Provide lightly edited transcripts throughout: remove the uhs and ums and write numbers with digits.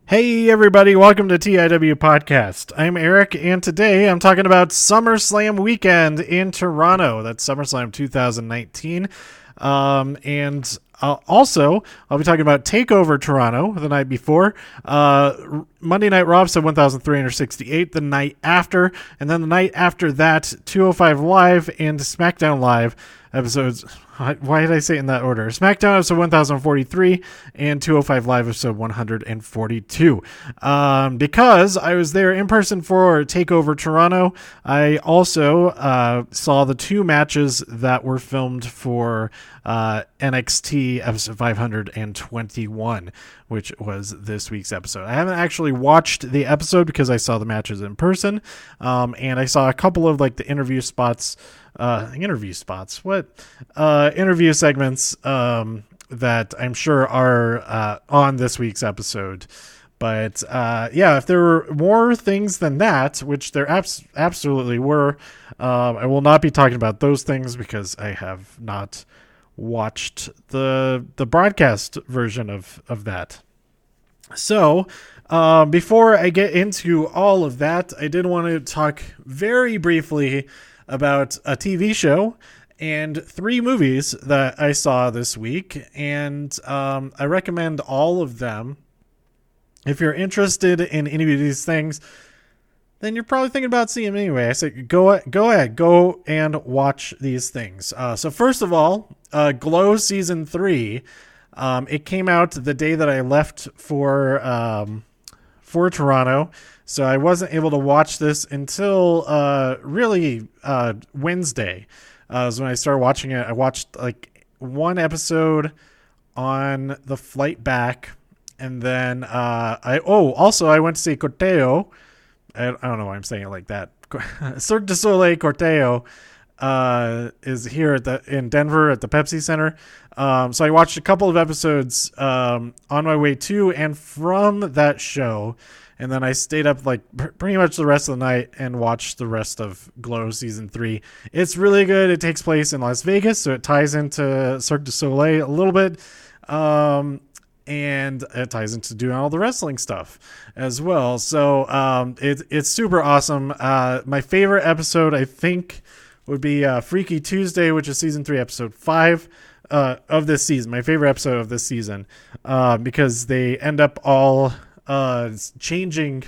Hey everybody, welcome to TIW Podcast. I'm Eric, and today I'm talking about SummerSlam weekend in Toronto. That's SummerSlam 2019. Also, I'll be talking about TakeOver Toronto the night before. Monday Night Raw episode 1368 the night after. And then the night after that, 205 Live and SmackDown Live episodes. Why did I say it in that order? SmackDown episode 1043 and 205 Live episode 142. Because I was there in person for TakeOver Toronto, I also saw the two matches that were filmed for NXT episode 521, which was this week's episode. I haven't actually watched the episode because I saw the matches in person, and I saw a couple of like the interview segments that I'm sure are on this week's episode. But if there were more things than that, which there absolutely were, I will not be talking about those things because I have not watched the broadcast version of that. So before I get into all of that, I did want to talk very briefly about a TV show and 3 movies that I saw this week, and I recommend all of them. If you're interested in any of these things, then you're probably thinking about seeing them anyway. I say go ahead, go and watch these things. So first of all, Glow Season 3. It came out the day that I left for Toronto, so I wasn't able to watch this until Wednesday. Was when I started watching it. I watched like one episode on the flight back, and then I went to see Corteo. I don't know why I'm saying it like that. Cirque du Soleil Corteo is here in Denver at the Pepsi Center. So I watched a couple of episodes on my way to and from that show, and then I stayed up like pretty much the rest of the night and watched the rest of Glow Season 3. It's really good. It takes place in Las Vegas, so it ties into Cirque du Soleil a little bit. And it ties into doing all the wrestling stuff as well. So it's super awesome. My favorite episode, I think, would be Freaky Tuesday, which is Season 3, Episode 5 of this season. My favorite episode of this season, because they end up all changing.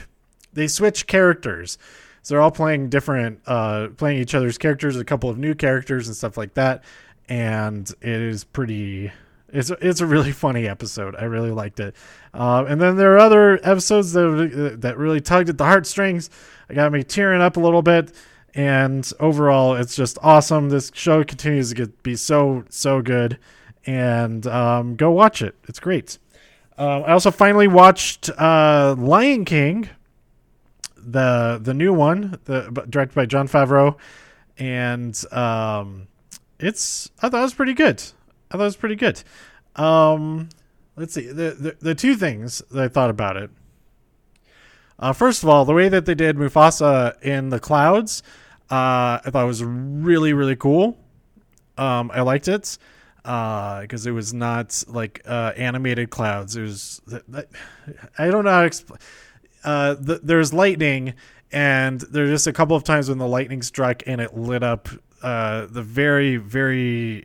They switch characters. So they're all playing different, playing each other's characters, a couple of new characters and stuff like that. And it is pretty... It's a really funny episode. I really liked it. And then there are other episodes that really tugged at the heartstrings. It got me tearing up a little bit. And overall, it's just awesome. This show continues to be so good. And go watch it. It's great. I also finally watched Lion King, the new one, directed by Jon Favreau. And I thought it was pretty good. Let's see. The two things that I thought about it. First of all, the way that they did Mufasa in the clouds, I thought was really, really cool. I liked it because it was not like animated clouds. It was, I don't know how to explain. There's lightning, and there's just a couple of times when the lightning struck and it lit up the very, very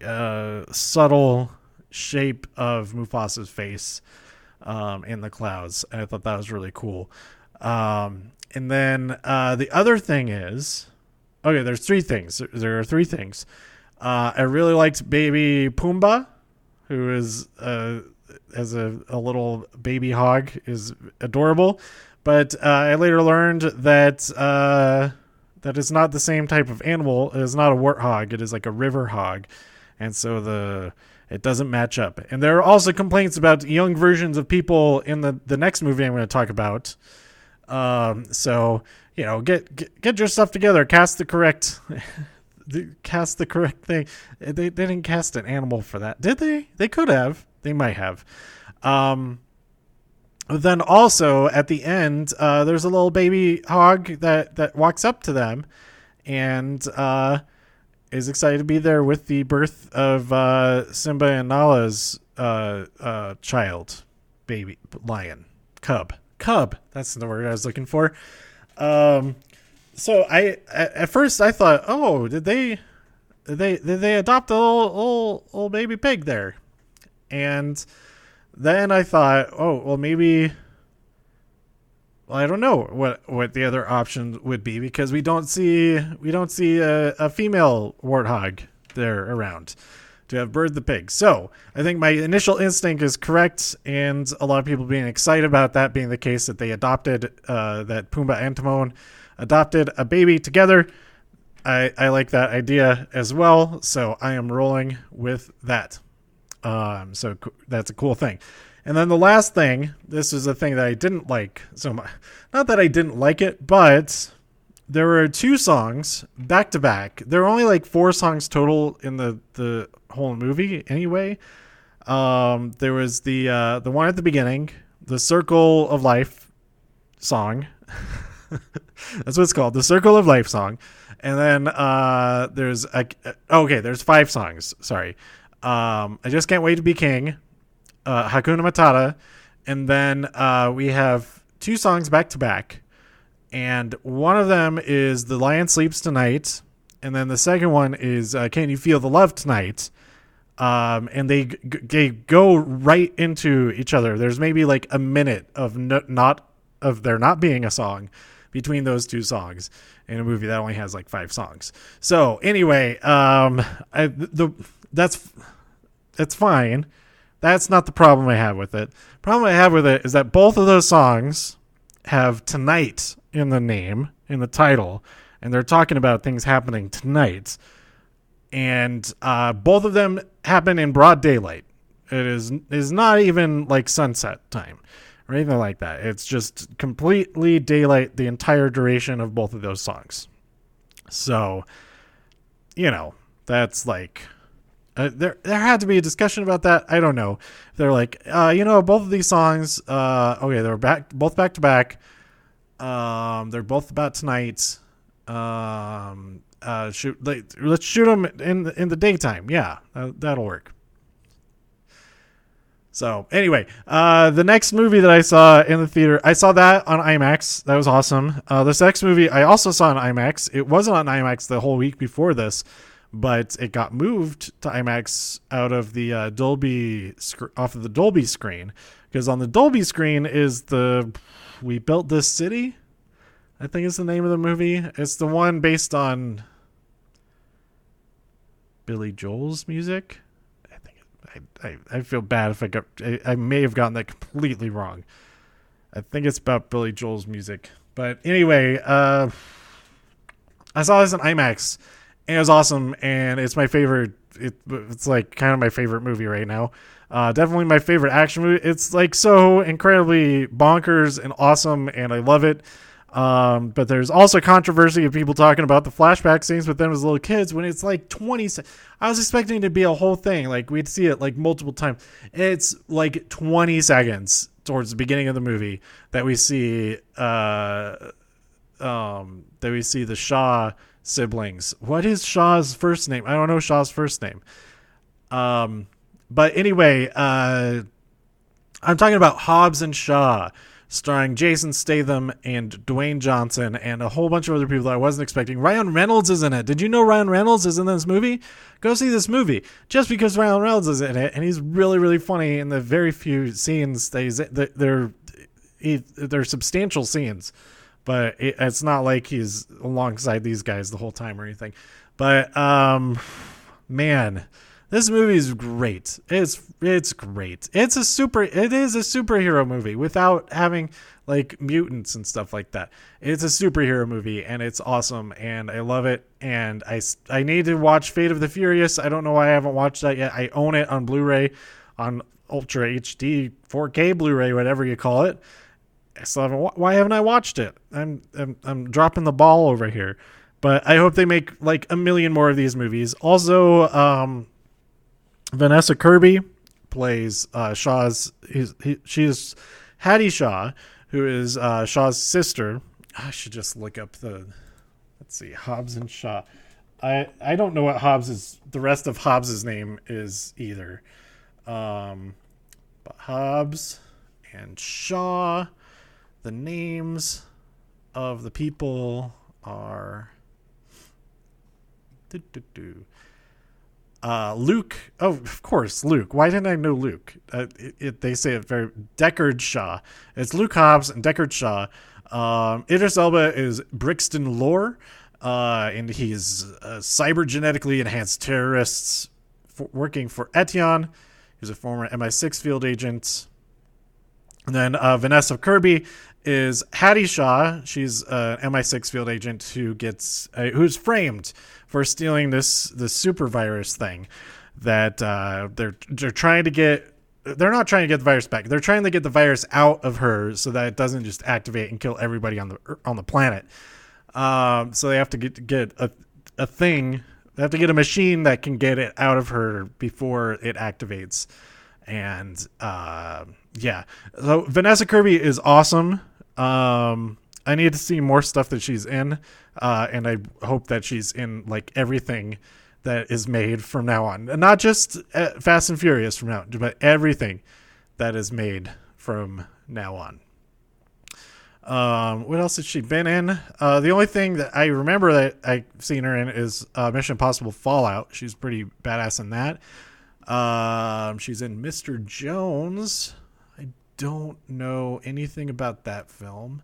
subtle shape of Mufasa's face in the clouds. And I thought that was really cool. And then the other thing is, okay, there's 3 things. There are 3 things. I really liked Baby Pumbaa, who is as a little baby hog, is adorable. But I later learned that that is not the same type of animal. It is not a warthog. It is like a river hog. And so it doesn't match up. And there are also complaints about young versions of people in the next movie I'm going to talk about. So, get your stuff together. Cast the correct thing. They didn't cast an animal for that, did they? They could have. They might have. Then also at the end, there's a little baby hog that walks up to them and is excited to be there with the birth of Simba and Nala's child, baby lion, cub. cub. That's the word I was looking for. So at first I thought, oh, did they adopt a little baby pig there? And then I thought, oh, well, maybe. Well, I don't know what the other option would be, because we don't see a female warthog there around to have birthed the pig. So I think my initial instinct is correct, and a lot of people being excited about that being the case, that they adopted that Pumbaa and Timon adopted a baby together. I like that idea as well, so I am rolling with that. So that's a cool thing. And then the last thing, this is a thing that I didn't like so much. Not that I didn't like it, but there were 2 songs back to back. There were only like 4 songs total in the whole movie anyway. There was the one at the beginning, the Circle of Life song. That's what it's called, the Circle of Life song. And then there's 5 songs. Sorry. I Just Can't Wait to Be King, Hakuna Matata, and then we have 2 songs back to back, and one of them is The Lion Sleeps Tonight, and then the second one is Can You Feel the Love Tonight? And they go right into each other. There's maybe like a minute of there not being a song between those 2 songs in a movie that only has like 5 songs. So anyway, that's fine. That's not the problem I have with it. The problem I have with it is that both of those songs have tonight in the name, in the title, and they're talking about things happening tonight. And both of them happen in broad daylight. It is not even like sunset time or anything like that. It's just completely daylight the entire duration of both of those songs. So, that's like... there had to be a discussion about that. I don't know. They're like, both of these songs, okay, they're both back to back. They're both about tonight. Let's shoot them in the daytime. Yeah, that'll work. So anyway, the next movie that I saw in the theater, I saw that on IMAX. That was awesome. This next movie I also saw on IMAX. It wasn't on IMAX the whole week before this, but it got moved to IMAX out of the off of the Dolby screen, because on the Dolby screen is We Built This City, I think is the name of the movie. It's the one based on Billy Joel's music. I feel bad if I may have gotten that completely wrong. I think it's about Billy Joel's music, but anyway, I saw this in IMAX. And it was awesome, and it's my favorite. It's like kind of my favorite movie right now. Definitely my favorite action movie. It's like so incredibly bonkers and awesome, and I love it. But there's also controversy of people talking about the flashback scenes with them as little kids when it's like 20 seconds. I was expecting it to be a whole thing. Like we'd see it like multiple times. It's like 20 seconds towards the beginning of the movie that we see the Shaw siblings. What is Shaw's first name? I don't know Shaw's first name. But anyway, I'm talking about Hobbs and Shaw, starring Jason Statham and Dwayne Johnson and a whole bunch of other people that I wasn't expecting. Ryan Reynolds is in it. Did you know Ryan Reynolds is in this movie? Go see this movie just because Ryan Reynolds is in it, and he's really, really funny in the very few scenes that they're substantial scenes. But it's not like he's alongside these guys the whole time or anything. But, man, this movie is great. It's great. It is a superhero movie without having like mutants and stuff like that. It's a superhero movie, and it's awesome, and I love it. And I need to watch Fate of the Furious. I don't know why I haven't watched that yet. I own it on Blu-ray, on Ultra HD 4K Blu-ray, whatever you call it. Why haven't I watched it? I'm dropping the ball over here, but I hope they make like a million more of these movies. Also, Vanessa Kirby plays Shaw's. She's Hattie Shaw, who is Shaw's sister. I should just look up let's see, Hobbs and Shaw. I don't know what the rest of Hobbs's name is either. But Hobbs and Shaw. the names of the people are Luke. Oh, of course, Luke. Why didn't I know Luke? They say it very Deckard Shaw. It's Luke Hobbs and Deckard Shaw. Idris Elba is Brixton Lore, and he's cybergenetically enhanced terrorist working for Etion. He's a former MI6 field agent. And then Vanessa Kirby is Hattie Shaw. She's an MI6 field agent who's framed for stealing this super virus thing that they're trying to get. They're not trying to get the virus back. They're trying to get the virus out of her so that it doesn't just activate and kill everybody on the planet. So they have to get a thing. They have to get a machine that can get it out of her before it activates. And so Vanessa Kirby is awesome. I need to see more stuff that she's in, and I hope that she's in like everything that is made from now on, and not just Fast and Furious from now on, but everything that is made from now on. What else has she been in? The only thing that I remember that I've seen her in is Mission Impossible Fallout. She's pretty badass in that. She's in Mr. Jones. I don't know anything about that film.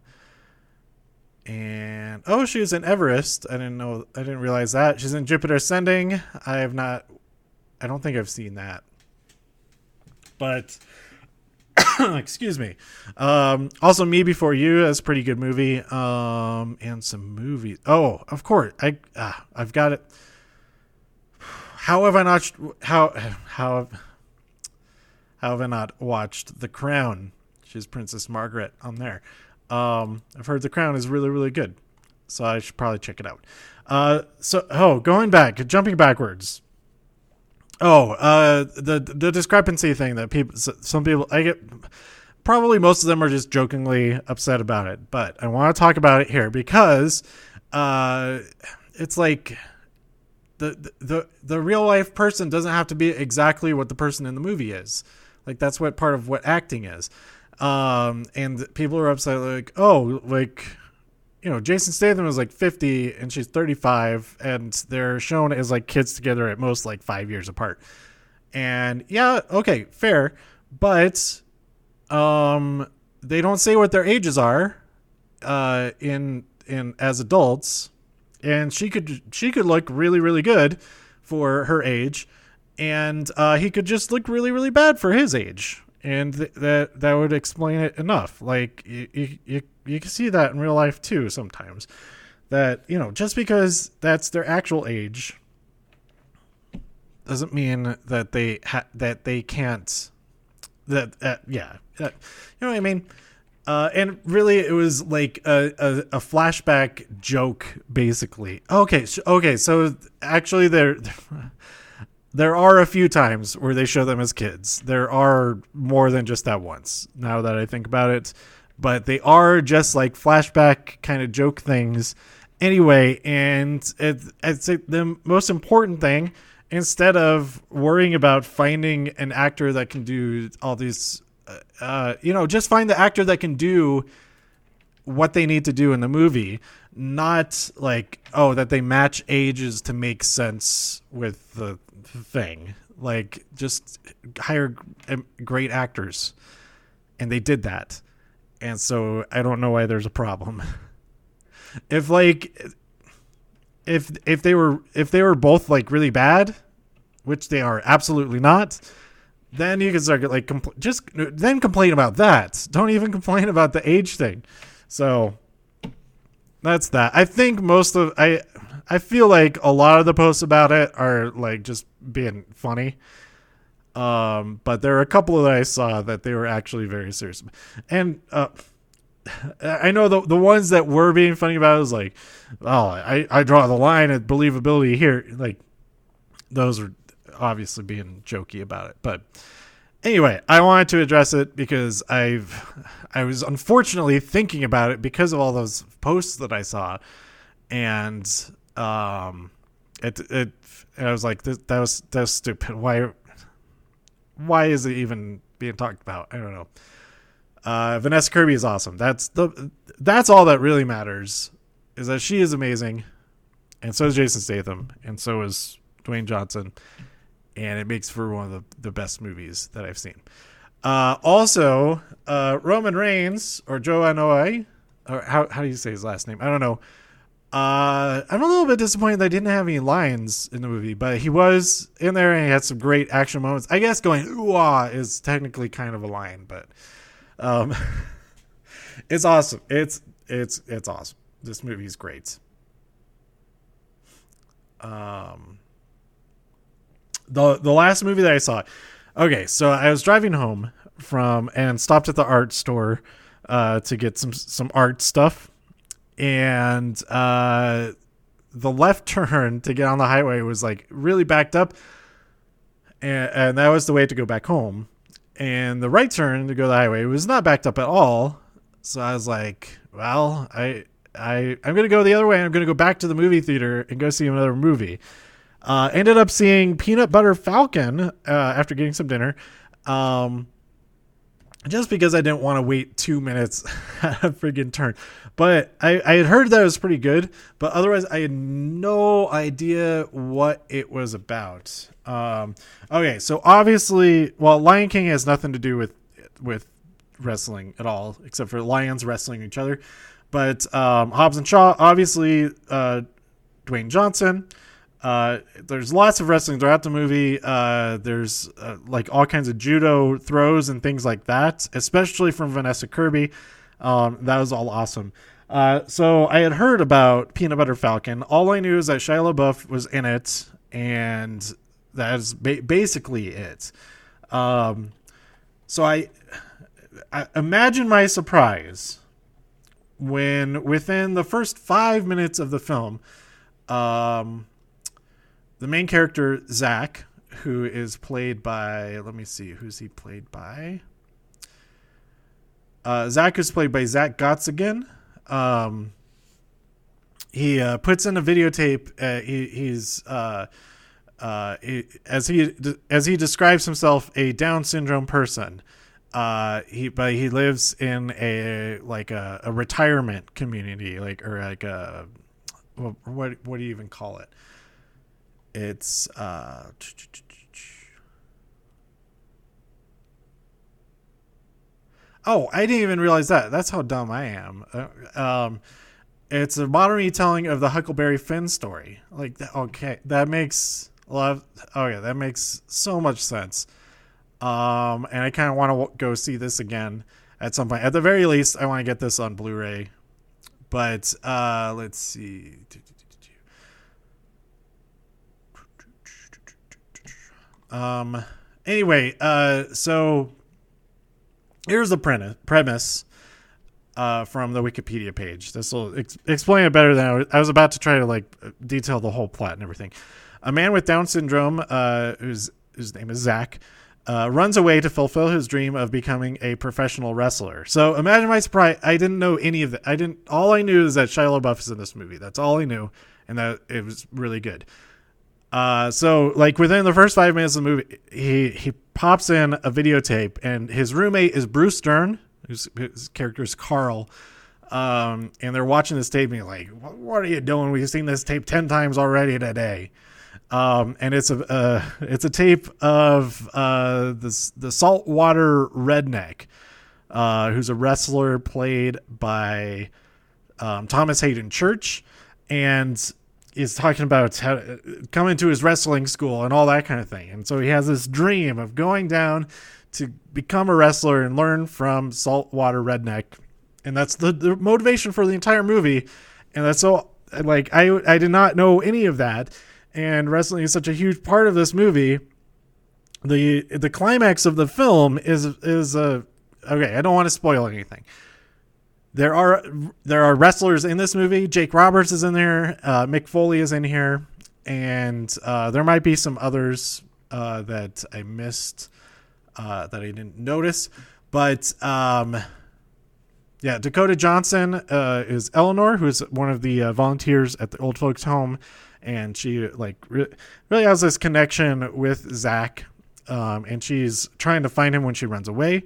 And she was in Everest. I didn't realize that. She's in Jupiter Ascending. I don't think I've seen that. But excuse me. Also Me Before You is a pretty good movie. And some movies. Oh, of course. I've got it. How have I not watched The Crown? She's Princess Margaret on there. I've heard The Crown is really, really good, so I should probably check it out. Jumping backwards. The discrepancy thing that some people, I get, probably most of them are just jokingly upset about it, but I want to talk about it here because, it's like the real life person doesn't have to be exactly what the person in the movie is. Like that's what part of what acting is. And people are upset Jason Statham is like 50 and she's 35 and they're shown as like kids together at most like 5 years apart. And yeah, okay, fair. But, they don't say what their ages are, in as adults. And she could look really, really good for her age. And, he could just look really, really bad for his age. And that would explain it enough. Like you can see that in real life too sometimes. That just because that's their actual age doesn't mean that they can't. You know what I mean. And really, it was like a flashback joke, basically. Okay. So actually, there are a few times where they show them as kids. There are more than just that once, now that I think about it. But they are just like flashback kind of joke things anyway. And it's the most important thing, instead of worrying about finding an actor that can do all these, just find the actor that can do what they need to do in the movie. Not like, that they match ages to make sense with the thing. Like, just hire great actors, and they did that. And so I don't know why there's a problem. If they were both like really bad, which they are absolutely not, then you can start like then complain about that. Don't even complain about the age thing. So that's that. I think I feel like a lot of the posts about it are like just being funny. But there are a couple that I saw that they were actually very serious. And I know the ones that were being funny about it was like, I draw the line at believability here. Like those are obviously being jokey about it. But anyway, I wanted to address it because I was unfortunately thinking about it because of all those posts that I saw. And and I was like, that was stupid. Why is it even being talked about? I don't know. Vanessa Kirby is awesome. That's all that really matters, is that she is amazing, and so is Jason Statham, and so is Dwayne Johnson, and it makes for one of the best movies that I've seen. Also, Roman Reigns, or Joe Anoa'i, or how do you say his last name? I don't know. I'm a little bit disappointed they didn't have any lines in the movie, but he was in there and he had some great action moments. I guess going ooh-ah is technically kind of a line, but it's awesome. It's awesome. This movie is great. The last movie that I saw. Okay, so I was driving home and stopped at the art store to get some art stuff. And the left turn to get on the highway was like really backed up, and that was the way to go back home. And the right turn to go to the highway was not backed up at all. So I was like, well, I'm gonna go the other way. I'm gonna go back to the movie theater and go see another movie. Ended up seeing Peanut Butter Falcon after getting some dinner. Just because I didn't want to wait 2 minutes at a friggin' turn. But I had heard that it was pretty good, but otherwise I had no idea what it was about. Okay, so obviously, well, Lion King has nothing to do with wrestling at all, except for lions wrestling each other. But Hobbs and Shaw, obviously, Dwayne Johnson. There's lots of wrestling throughout the movie. There's like all kinds of judo throws and things like that, especially from Vanessa Kirby. That was all awesome. So I had heard about Peanut Butter Falcon. All I knew is that Shia LaBeouf was in it, and that is basically it. So I imagine my surprise when within the first 5 minutes of the film, the main character, Zach, who is played by, let me see, who's he played by? Zach is played by Zach Gottsagen. He puts in a videotape. As he describes himself, a Down syndrome person. He lives in a retirement community, what do you even call it? It's oh, I didn't even realize that. That's how dumb I am. It's a modern retelling of the Huckleberry Finn story. Like, okay, that makes a lot of, that makes so much sense. And I kind of want to go see this again at some point. At the very least, I want to get this on Blu-ray. But let's see. Anyway, so here's the premise from the Wikipedia page. This will explain it better than I was about to try to detail the whole plot and everything. A man with Down syndrome, whose name is Zach, runs away to fulfill his dream of becoming a professional wrestler. So imagine my surprise. I didn't know any of that. All I knew is that Shia LaBeouf is in this movie. That's all I knew, and that it was really good. So within the first 5 minutes of the movie, he pops in a videotape, and his roommate is Bruce Dern, his character is Carl. And they're watching this tape being like, what are you doing? We've seen this tape 10 times already today. And it's a tape of, the Saltwater Redneck, who's a wrestler played by, Thomas Hayden Church, and is talking about how to come into his wrestling school and all that kind of thing. And so he has this dream of going down to become a wrestler and learn from Saltwater Redneck. And that's the motivation for the entire movie. And that's so I did not know any of that. And wrestling is such a huge part of this movie. The climax of the film is okay, I don't want to spoil anything. There are wrestlers in this movie. Jake Roberts is in there. Mick Foley is in here. And there might be some others that I missed that I didn't notice. But Dakota Johnson is Eleanor, who is one of the volunteers at the old folks home. And she really has this connection with Zach. And she's trying to find him when he runs away.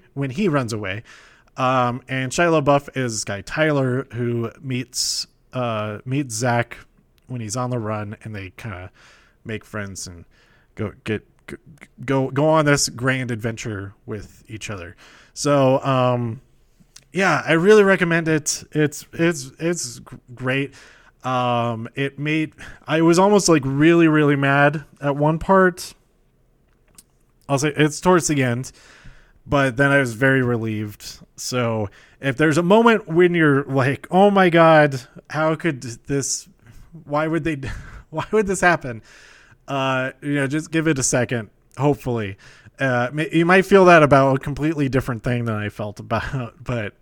And Shia LaBeouf is this guy Tyler who meets Zach when he's on the run, and they kind of make friends and go on this grand adventure with each other. So yeah, I really recommend it. It's great. I was almost like really, really mad at one part. I'll say it's towards the end, but then I was very relieved. So if there's a moment when you're like, oh my God, how could this, why would this happen? Just give it a second. Hopefully, you might feel that about a completely different thing than I felt about, but,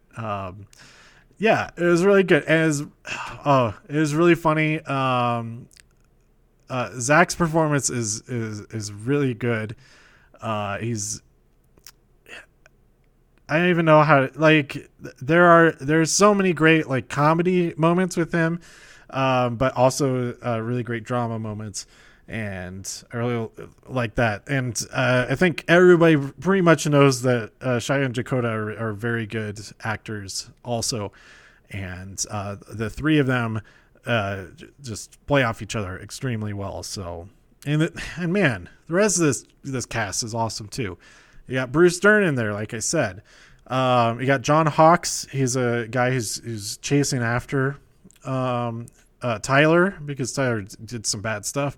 yeah, it was really good. It was really funny. Zach's performance is really good. I don't even know how to, like, there's so many great like comedy moments with him, but also really great drama moments, and I really like that. And I think everybody pretty much knows that Shia and Dakota are very good actors also, and the three of them just play off each other extremely well. So and man, the rest of this cast is awesome too. You got Bruce Dern in there, like I said. You got John Hawkes. He's a guy who's chasing after Tyler, because Tyler did some bad stuff.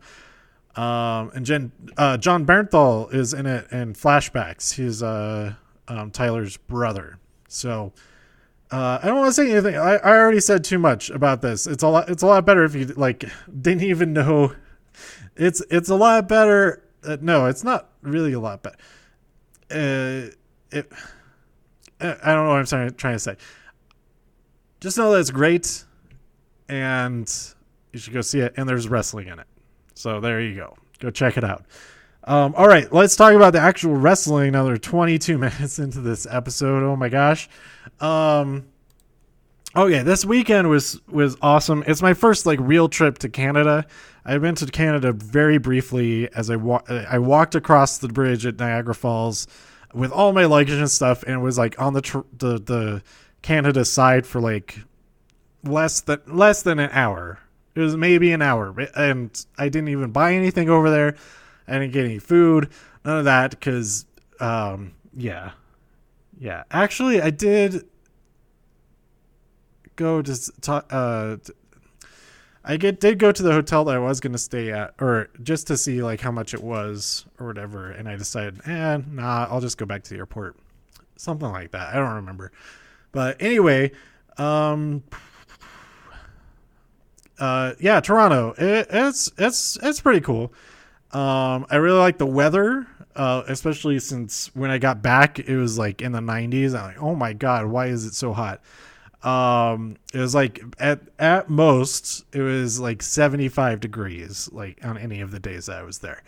And John Bernthal is in it in flashbacks. He's Tyler's brother. So I don't want to say anything. I already said too much about this. It's a lot better if you like didn't even know. It's a lot better. No, it's not really a lot better. I don't know what I'm trying to say. Just know that it's great, and you should go see it. And there's wrestling in it, so there you go. Go check it out. All right, let's talk about the actual wrestling. Another 22 minutes into this episode. Oh my gosh. Okay, this weekend was awesome. It's my first like real trip to Canada. I've been to Canada very briefly as I walked across the bridge at Niagara Falls with all my luggage and stuff, and was like on the Canada side for like less than an hour. It was maybe an hour, and I didn't even buy anything over there. I didn't get any food, none of that, because yeah. Actually, I did go to did go to the hotel that I was going to stay at, or just to see like how much it was or whatever, and I decided, I'll just go back to the airport, something like that. I don't remember, but anyway, yeah, Toronto. It's pretty cool. I really like the weather, especially since when I got back, it was like in the 90s. I'm like, oh my God, why is it so hot? It was like at most it was like 75 degrees, like on any of the days that I was there.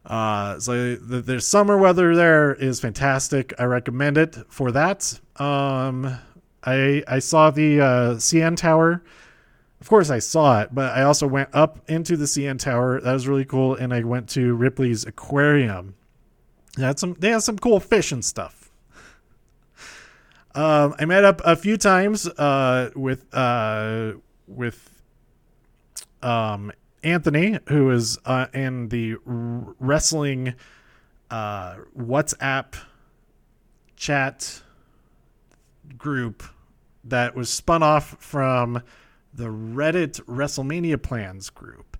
So the summer weather there is fantastic. I recommend it for that. I saw the CN Tower. Of course I saw it, but I also went up into the CN Tower. That was really cool. And I went to Ripley's Aquarium. They had some cool fish and stuff. I met up a few times with Anthony, who is in the wrestling WhatsApp chat group that was spun off from the Reddit WrestleMania plans group.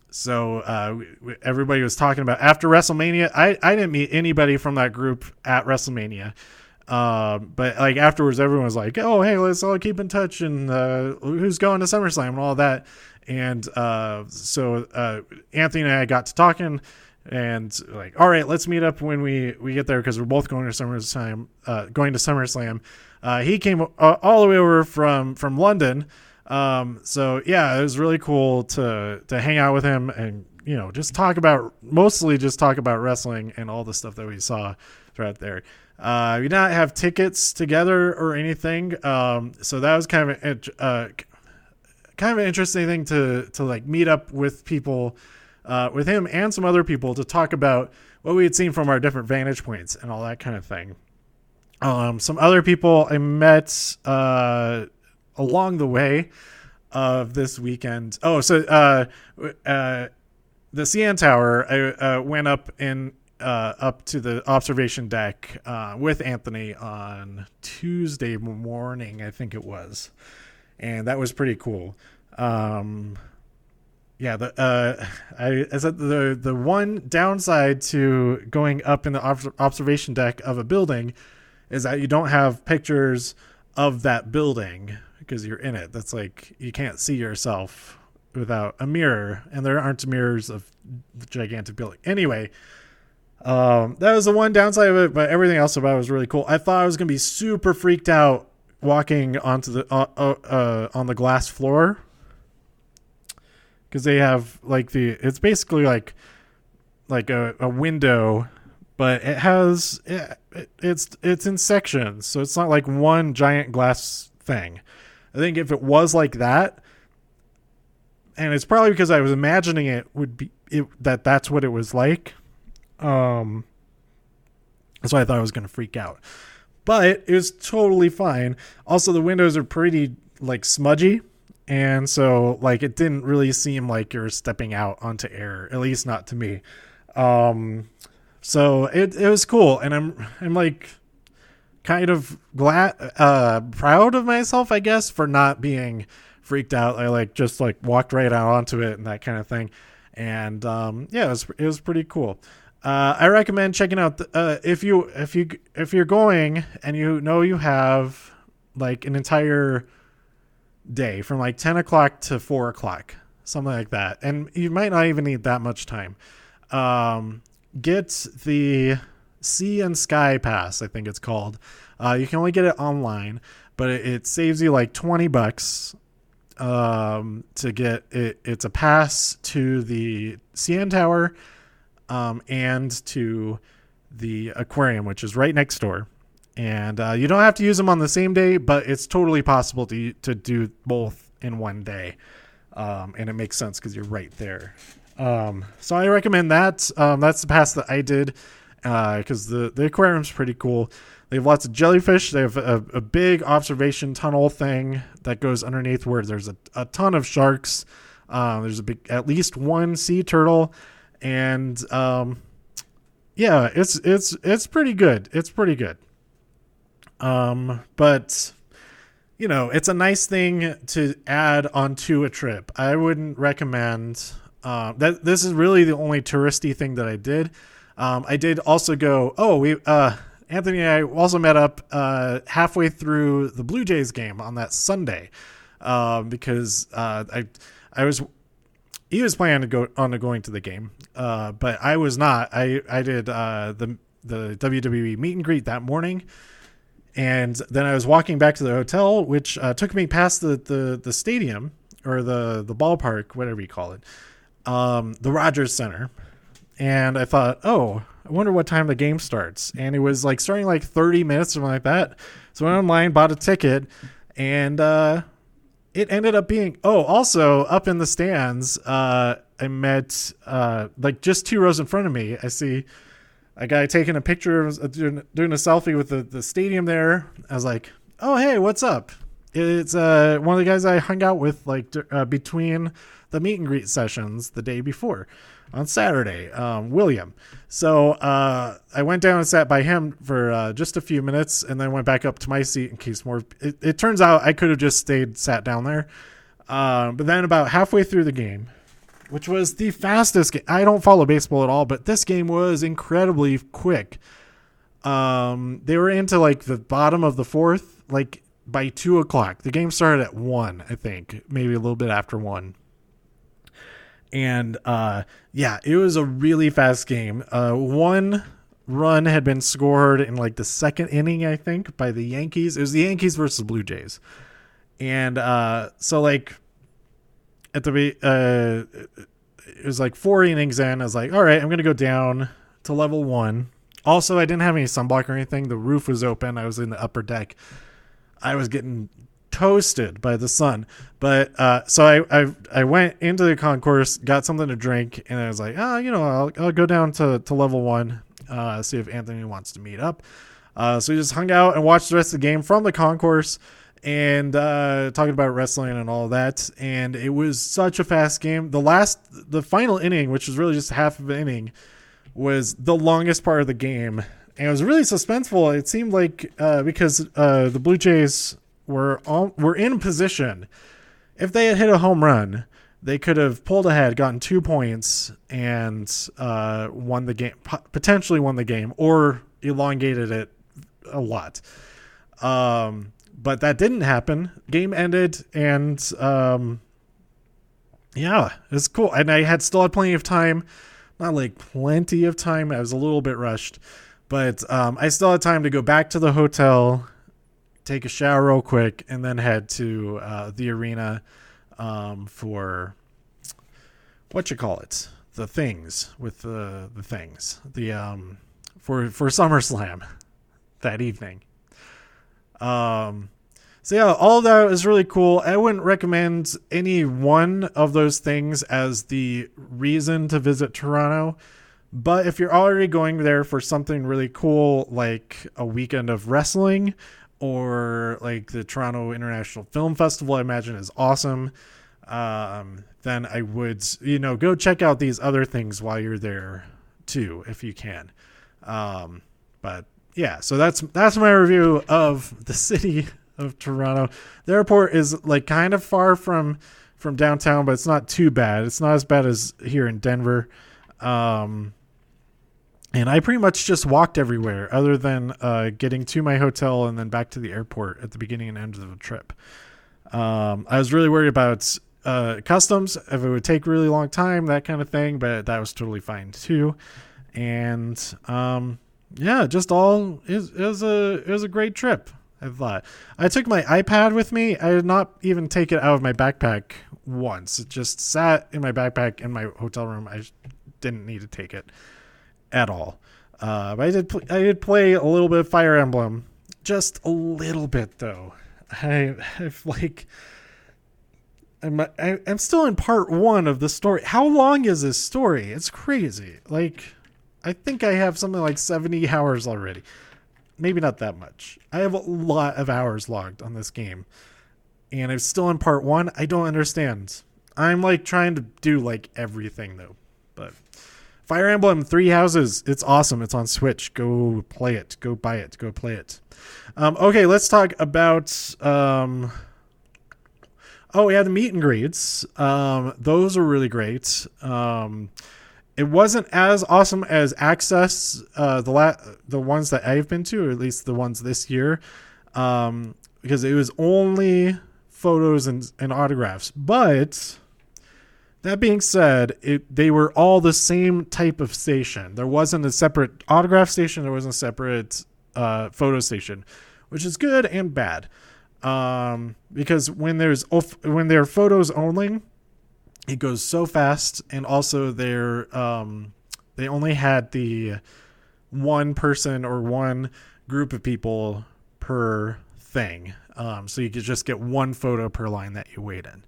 So everybody was talking about after WrestleMania. I didn't meet anybody from that group at WrestleMania. But like afterwards, everyone was like, oh, hey, let's all keep in touch, and who's going to SummerSlam and all that. And so Anthony and I got to talking, and like, all right, let's meet up when we get there, because we're both going to SummerSlam. He came all the way over from London. So yeah, it was really cool to hang out with him and, mostly just talk about wrestling and all the stuff that we saw throughout there. We did not have tickets together or anything. So that was kind of an interesting thing to like meet up with people, with him and some other people, to talk about what we had seen from our different vantage points and all that kind of thing. Some other people I met along the way of this weekend. Oh, so the CN Tower, I went up to the observation deck with Anthony on Tuesday morning, I think it was, and that was pretty cool. Yeah, I said the one downside to going up in the observation deck of a building is that you don't have pictures of that building because you're in it. That's like, you can't see yourself without a mirror, and there aren't mirrors of the gigantic building. Anyway, that was the one downside of it, but everything else about it was really cool. I thought I was going to be super freaked out walking onto the on the glass floor, because they have like it's basically like a window, but it has it's in sections, so it's not like one giant glass thing. I think if it was like that, and it's probably because I was imagining that's what it was like. So I thought I was going to freak out, but it was totally fine. Also, the windows are pretty like smudgy, and so like it didn't really seem like you're stepping out onto air, at least not to me. So it was cool, and I'm like kind of proud of myself, I guess, for not being freaked out. I like just like walked right out onto it and that kind of thing, and yeah, it was pretty cool. I recommend checking out if you're going and you have like an entire day from like 10 o'clock to 4 o'clock, something like that, and you might not even need that much time. Get the Sea and Sky Pass, I think it's called. You can only get it online, but it saves you like $20 to get it. It's a pass to the CN Tower and to the aquarium, which is right next door. And you don't have to use them on the same day, but it's totally possible to do both in one day. And it makes sense because you're right there. So I recommend that. That's the pass that I did because the aquarium's pretty cool. They have lots of jellyfish. They have a big observation tunnel thing that goes underneath where there's a ton of sharks. There's at least one sea turtle, and yeah, it's pretty good. It's pretty good. But you know, it's a nice thing to add onto a trip. I wouldn't recommend that. This is really the only touristy thing that I did. I did also go. Anthony and I also met up halfway through the Blue Jays game on that Sunday because he was planning to going to the game, but I was not. I did the WWE meet and greet that morning, and then I was walking back to the hotel, which took me past the stadium or the ballpark, whatever you call it, the Rogers Center, and I thought, I wonder what time the game starts. And it was like starting like 30 minutes, something like that. So I went online, bought a ticket, and it ended up being, also up in the stands, I met like just 2 rows in front of me. I see a guy taking a picture, doing a selfie with the stadium there. I was like, oh, hey, what's up? It's one of the guys I hung out with like between the meet and greet sessions the day before on Saturday, William. So I went down and sat by him for just a few minutes, and then went back up to my seat in case more. It turns out I could have just sat down there. But then about halfway through the game, which was the fastest game. I don't follow baseball at all, but this game was incredibly quick. They were into like the bottom of the 4th, like by 2 o'clock. The game started at 1, I think, maybe a little bit after 1. And yeah, it was a really fast game. 1 run had been scored in like the 2nd inning, I think, by the Yankees. It was the Yankees versus Blue Jays. And so like at the it was like 4 innings in. I was like, all right, I'm gonna go down to level 1. Also, I didn't have any sunblock or anything. The roof was open. I was in the upper deck. I was getting toasted by the sun, but so I went into the concourse, got something to drink, and I was like, I'll go down to level 1, see if Anthony wants to meet up. So we just hung out and watched the rest of the game from the concourse and talking about wrestling and all that. And it was such a fast game. The final inning, which was really just half of an inning, was the longest part of the game. And it was really suspenseful. It seemed like because the Blue Jays were in position. If they had hit a home run, they could have pulled ahead, gotten 2 points, and won the game, potentially won the game, or elongated it a lot. But that didn't happen. Game ended, and it's cool. And I still had plenty of time. Not like plenty of time. I was a little bit rushed. But I still had time to go back to the hotel, take a shower real quick, and then head to the arena for the things with the things for SummerSlam that evening. So yeah, all of that is really cool. I wouldn't recommend any one of those things as the reason to visit Toronto. But if you're already going there for something really cool, like a weekend of wrestling or like the Toronto International Film Festival, I imagine is awesome. Then I would, go check out these other things while you're there too, if you can. But yeah, so that's my review of the city of Toronto. The airport is like kind of far from downtown, but it's not too bad. It's not as bad as here in Denver. And I pretty much just walked everywhere other than getting to my hotel and then back to the airport at the beginning and end of the trip. I was really worried about customs, if it would take a really long time, that kind of thing, but that was totally fine too. And just all it was a great trip. I thought I took my iPad with me. I did not even take it out of my backpack once. It just sat in my backpack in my hotel room. I didn't need to take it at all. But I did play a little bit of Fire Emblem, just a little bit though. I'm still in part 1 of the story. How long is this story? It's crazy. Like, I think I have something like 70 hours already. Maybe not that much. I have a lot of hours logged on this game, and I'm still in part 1. I don't understand. I'm like trying to do like everything though. But Fire Emblem 3 Houses, it's awesome. It's on Switch. Go play it. Go buy it. Go play it. Okay, let's talk about we had the meet and greets. Those are really great. It wasn't as awesome as Access, the ones that I've been to, or at least the ones this year, because it was only photos and autographs. But that being said, they were all the same type of station. There wasn't a separate autograph station. There wasn't a separate photo station, which is good and bad. Because when they're photos only, it goes so fast, and also they only had the one person or one group of people per thing. So you could just get one photo per line that you wait in.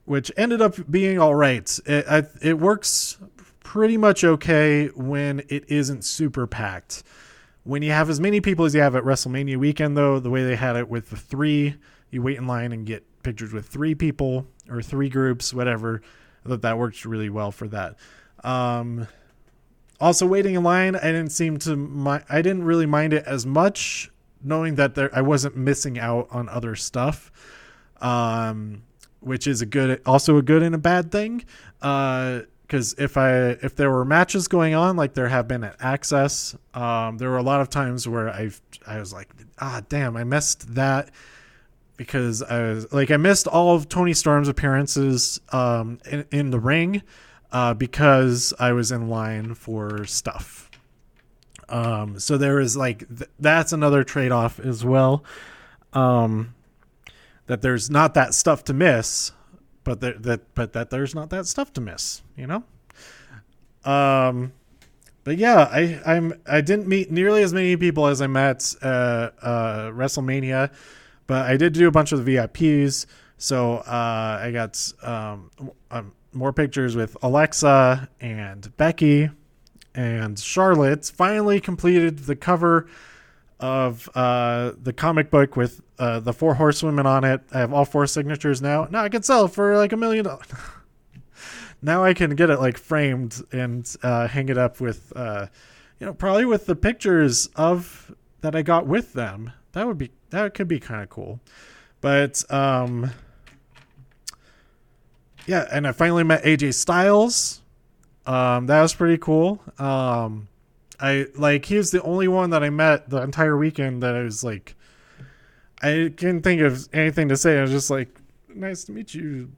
Which ended up being all right. It works pretty much okay when it isn't super packed. When you have as many people as you have at WrestleMania weekend, though, the way they had it with the 3, you wait in line and get pictures with 3 people or 3 groups, whatever. I thought that worked really well for that. Also, waiting in line, I didn't really mind it as much, knowing that I wasn't missing out on other stuff, which is also a good and a bad thing. Because if there were matches going on like there have been at Access, there were a lot of times where I was like, damn, I missed that, because I missed all of Tony Storm's appearances in the ring because I was in line for stuff. So there is that's another trade-off as well, that there's not that stuff to miss. But that there's not that stuff to miss, But yeah, I didn't meet nearly as many people as I met WrestleMania, but I did do a bunch of the VIPs. So I got more pictures with Alexa and Becky, and Charlotte finally completed the cover of the comic book with the 4 horsewomen on it. I have all 4 signatures now. Now I can sell it for like $1 million. Now I can get it like framed and hang it up with, probably with the pictures of that I got with them. That could be kind of cool. But yeah, and I finally met AJ Styles. That was pretty cool. He was the only one that I met the entire weekend that I was like, I couldn't think of anything to say. I was just like, nice to meet you.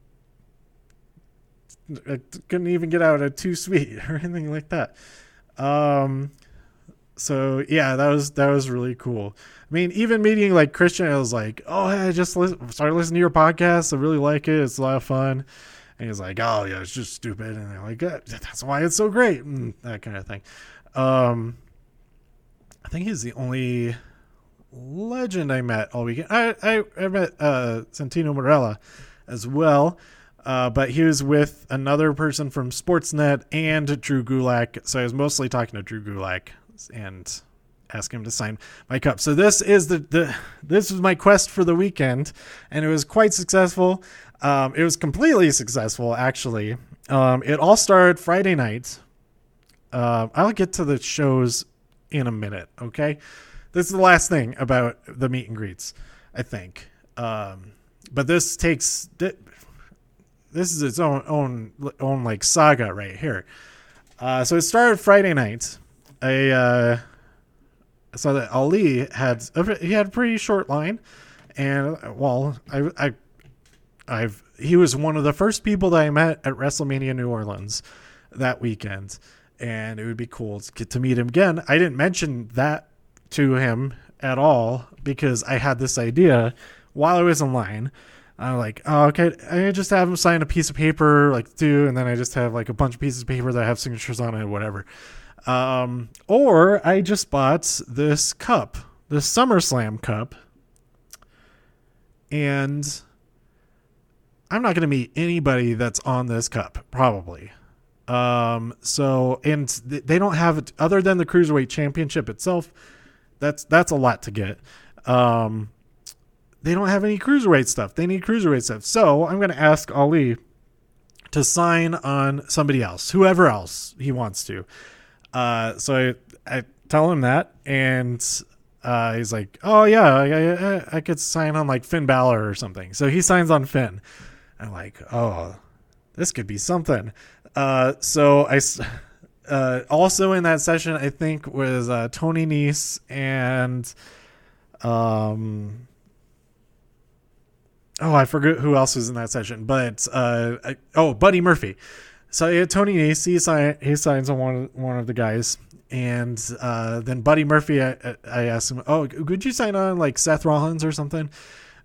I couldn't even get out a too sweet or anything like that. So yeah, that was really cool. I mean, even meeting like Christian, I was like, oh, hey, I just started listening to your podcast. I really like it. It's a lot of fun. And he's like, oh yeah, it's just stupid. And I'm like, that's why it's so great. And that kind of thing. I think he's the only legend I met all weekend. I met Santino Marella as well. But he was with another person from Sportsnet and Drew Gulak. So I was mostly talking to Drew Gulak and asking him to sign my cup. So this is this was my quest for the weekend, and it was quite successful. It was completely successful, actually. It all started Friday night. I'll get to the shows in a minute, okay? This is the last thing about the meet and greets, I think. But this takes... This is its own like saga right here. So it started Friday night. I saw that Ali had a pretty short line, and he was one of the first people that I met at WrestleMania New Orleans that weekend, and it would be cool to get to meet him again. I didn't mention that to him at all because I had this idea while I was in line. I'm like, oh, okay, I just have him sign a piece of paper, like do, and then I just have like a bunch of pieces of paper that have signatures on it, whatever. Or I just bought this cup, this SummerSlam cup, and I'm not going to meet anybody that's on this cup, probably. So, and they don't have it other than the Cruiserweight Championship itself. That's a lot to get. They don't have any Cruiserweight stuff. They need Cruiserweight stuff. So I'm going to ask Ali to sign on somebody else, whoever else he wants to. So I tell him that, and he's like, oh yeah, I could sign on like Finn Balor or something. So he signs on Finn. I'm like, oh, this could be something. So I also in that session, I think was Tony Nese and I forget who else was in that session, but Buddy Murphy. So yeah, Tony Nese, he signs on one of the guys, and then Buddy Murphy, I asked him, oh, could you sign on like Seth Rollins or something?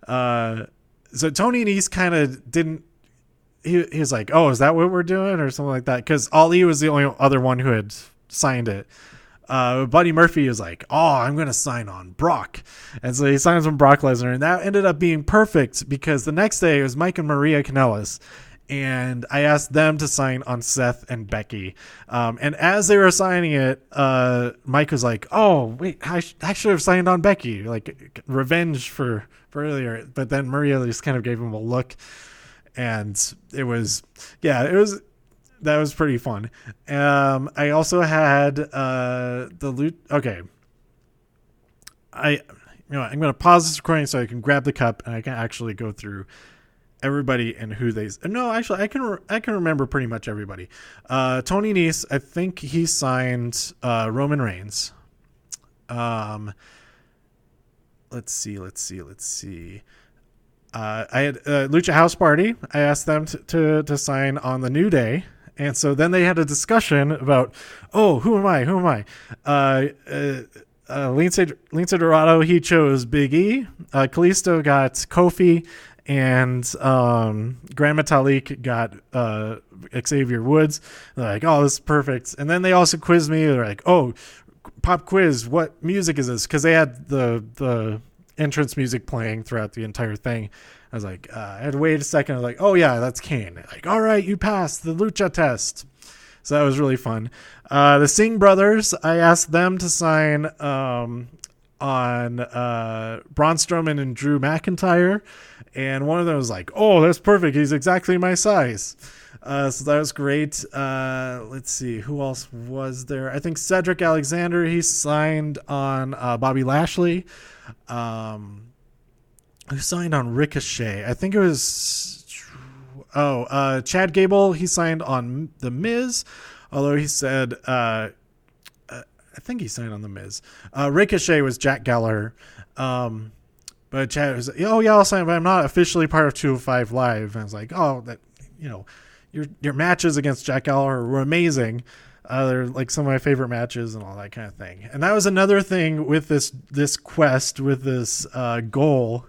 So Tony Nese kind of didn't. He was like, oh, is that what we're doing or something like that? Because Ali was the only other one who had signed it. Buddy Murphy was like, oh, I'm going to sign on Brock. And so he signs on Brock Lesnar. And that ended up being perfect because the next day it was Mike and Maria Kanellis. And I asked them to sign on Seth and Becky. And as they were signing it, Mike was like, oh, wait, I should have signed on Becky. Like revenge for earlier. But then Maria just kind of gave him a look. And that was pretty fun. I also had the loot. Okay. I'm going to pause this recording so I can grab the cup and I can actually go through everybody and who they. No, actually, I can remember pretty much everybody. Tony Nese, I think he signed Roman Reigns. Let's see. I had Lucha House Party. I asked them to sign on the New Day. And so then they had a discussion about, who am I? Lince Dorado, he chose Big E. Kalisto got Kofi. And Grand Metalik got Xavier Woods. They're like, oh, this is perfect. And then they also quizzed me. They're like, oh, pop quiz, what music is this? Because they had the entrance music playing throughout the entire thing. I was like, I had to wait a second. I was like, oh yeah, that's Kane. Like, all right, you passed the Lucha test. So that was really fun. The Singh brothers, I asked them to sign on Braun Strowman and Drew McIntyre, and one of them was like, "Oh, that's perfect. He's exactly my size." So that was great. Let's see, who else was there? I think Cedric Alexander, he signed on Bobby Lashley. Who signed on Ricochet? I think it was Chad Gable. He signed on The Miz, although he said I think he signed on The Miz. Ricochet was Jack Gallagher. But Chad was, "Oh yeah, I'll sign, but I'm not officially part of 205 Live." And I was like, "Oh, that, you know, your matches against Jack Gallagher were amazing. They're like some of my favorite matches and all that kind of thing." And that was another thing with this quest, with this goal,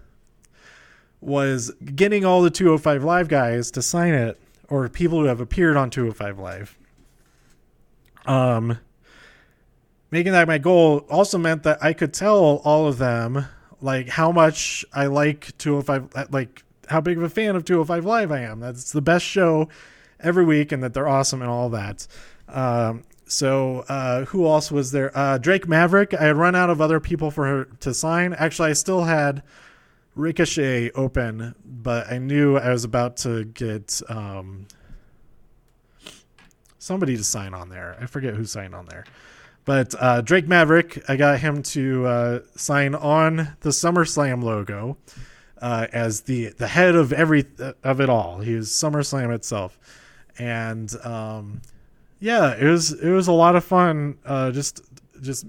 was getting all the 205 Live guys to sign it, or people who have appeared on 205 Live. Making that my goal also meant that I could tell all of them like how much I like 205, like how big of a fan of 205 Live I am. That's the best show every week, and that they're awesome and all that. So who else was there? Drake Maverick. I had run out of other people for her to sign. Actually, I still had Ricochet open, but I knew I was about to get somebody to sign on there. I forget who signed on there. But Drake Maverick, I got him to sign on the SummerSlam logo as the head of it all. He was SummerSlam itself. And yeah, it was a lot of fun just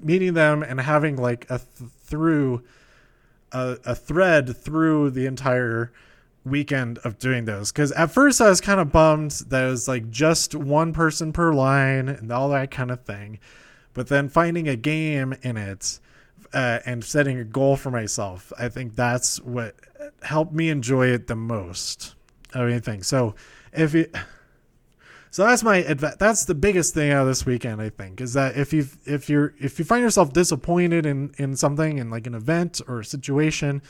meeting them and having like a thread through the entire weekend of doing those. Because at first I was kind of bummed that it was like just one person per line and all that kind of thing. But then finding a game in it and setting a goal for myself, I think that's what helped me enjoy it the most of anything. So that's that's the biggest thing out of this weekend, I think, is that if you find yourself disappointed in something, in like an event or a situation,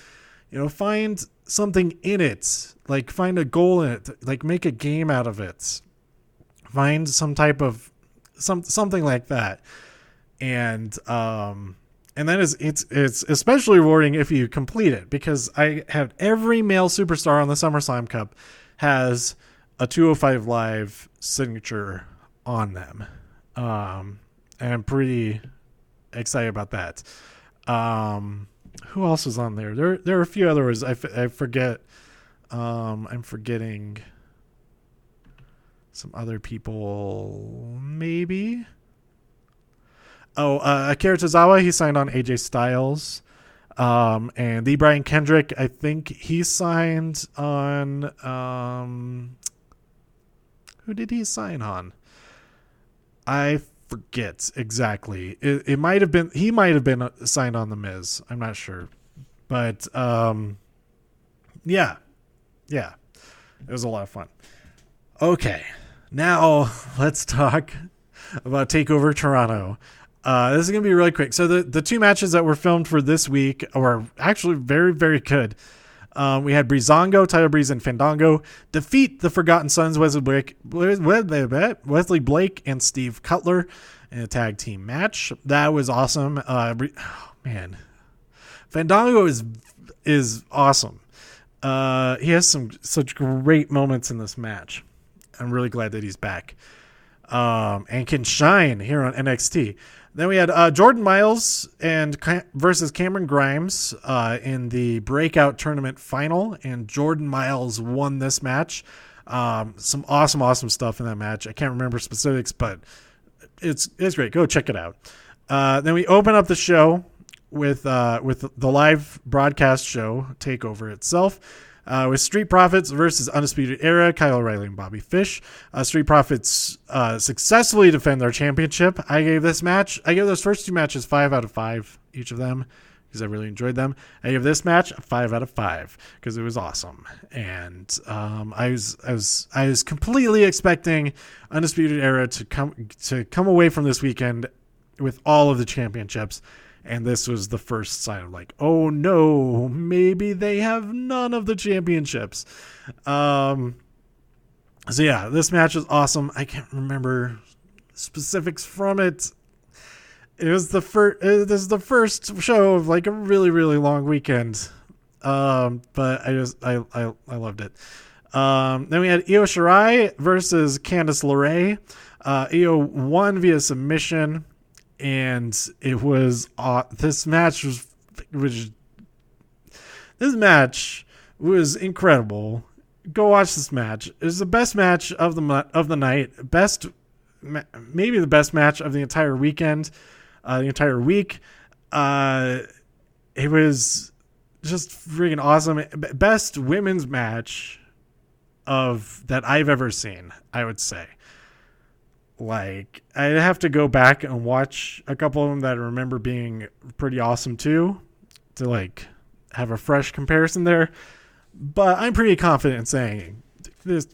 find something in it, like find a goal in it, like make a game out of it, find some type of something like that. And then it's especially rewarding if you complete it, because I have every male superstar on the SummerSlam Cup has a 205 Live signature on them. And I'm pretty excited about that. Who else was on there? There are a few others. I forget. I'm forgetting some other people, maybe. Akira Tozawa, he signed on AJ Styles. And the Brian Kendrick, I think he signed on who did he sign on? I forget exactly. It might have been, he might have been signed on The Miz. I'm not sure. But yeah. It was a lot of fun. Okay. Now let's talk about TakeOver Toronto. This is going to be really quick. So the two matches that were filmed for this week were actually very, very good. We had Breezango, Tyler Breeze, and Fandango defeat the Forgotten Sons, Wesley Blake and Steve Cutler in a tag team match. That was awesome. Man, Fandango is awesome. He has such great moments in this match. I'm really glad that he's back. And can shine here on NXT. Then we had Jordan Miles versus Cameron Grimes in the breakout tournament final, and Jordan Miles won this match. Some awesome stuff in that match. I can't remember specifics, but it's great. Go check it out. Then we open up the show with the live broadcast show TakeOver itself. With Street Profits versus Undisputed Era, Kyle O'Reilly and Bobby Fish. Street Profits successfully defend their championship. I gave those first two matches 5 out of 5, each of them, because I really enjoyed them. I gave this match a 5 out of 5 because it was awesome. And I was completely expecting Undisputed Era to come away from this weekend with all of the championships. And this was the first sign of like, oh no, maybe they have none of the championships. So yeah, this match is awesome. I can't remember specifics from it. It was the first. This is the first show of like a really, really long weekend. But I loved it. Then we had Io Shirai versus Candice LeRae. Io won via submission, and it was this match was incredible. Go watch this match. It was the best match of the night. Maybe the best match of the entire weekend, the entire week. It was just freaking awesome. Best women's match that I've ever seen, I would say. Like, I'd have to go back and watch a couple of them that I remember being pretty awesome too, to like have a fresh comparison there. But I'm pretty confident in saying this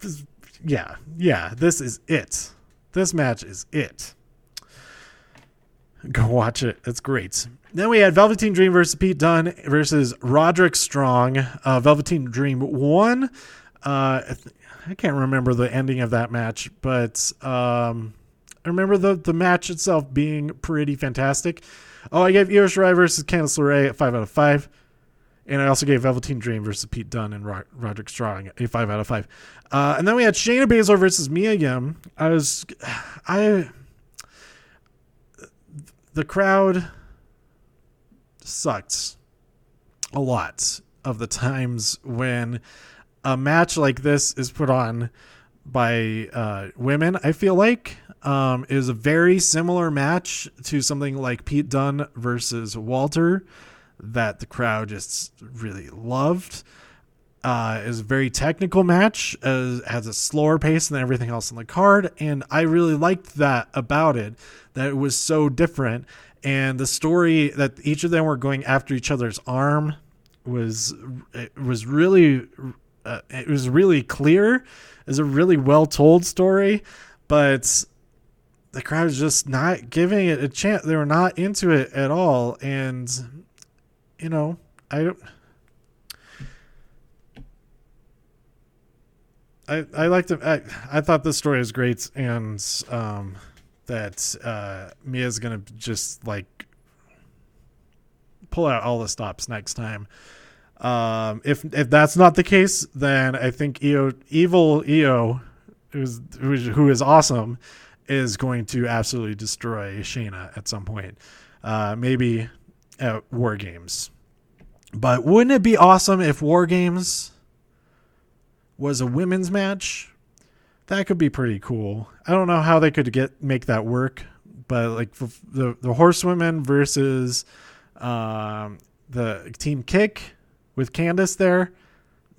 is it. This match is it. Go watch it. It's great. Then we had Velveteen Dream versus Pete Dunne versus Roderick Strong. Velveteen Dream won. I can't remember the ending of that match, but I remember the match itself being pretty fantastic. Oh, I gave Io Shirai versus Candice LeRae a 5 out of 5. And I also gave Velveteen Dream versus Pete Dunne and Roderick Strong a 5 out of 5. And then we had Shayna Baszler versus Mia Yim. The crowd sucked a lot of the times when a match like this is put on by women. I feel like is a very similar match to something like Pete Dunne versus Walter that the crowd just really loved. Is a very technical match, has a slower pace than everything else on the card, and I really liked that about it, that it was so different, and the story that each of them were going after each other's arm was really clear. It was a really well told story, but the crowd was just not giving it a chance. They were not into it at all, and you know, I liked it. I thought the story was great, and that Mia's gonna just like pull out all the stops next time. If that's not the case, then I think Evil Io, who is awesome, is going to absolutely destroy Shayna at some point. Maybe at War Games. But wouldn't it be awesome if War Games was a women's match? That could be pretty cool. I don't know how they could make that work, but like the horsewomen versus the Team Kick with Candice there,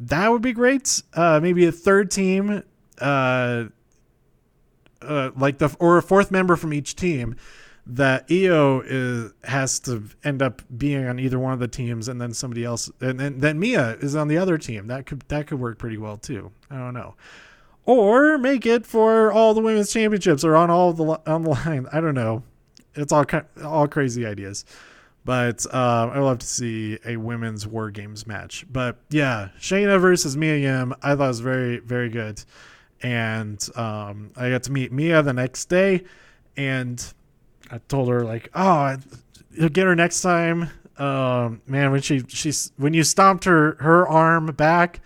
that would be great. Maybe a third team, or a fourth member from each team, that Io has to end up being on either one of the teams, and then somebody else, and then Mia is on the other team. That could work pretty well too. I don't know. Or make it for all the women's championships or on the line. I don't know. It's all crazy ideas. But I'd love to see a women's War Games match. But yeah, Shayna versus Mia Yim, I thought was very, very good. And I got to meet Mia the next day, and I told her like, "Oh, you'll get her next time." Man, when you stomped her arm back,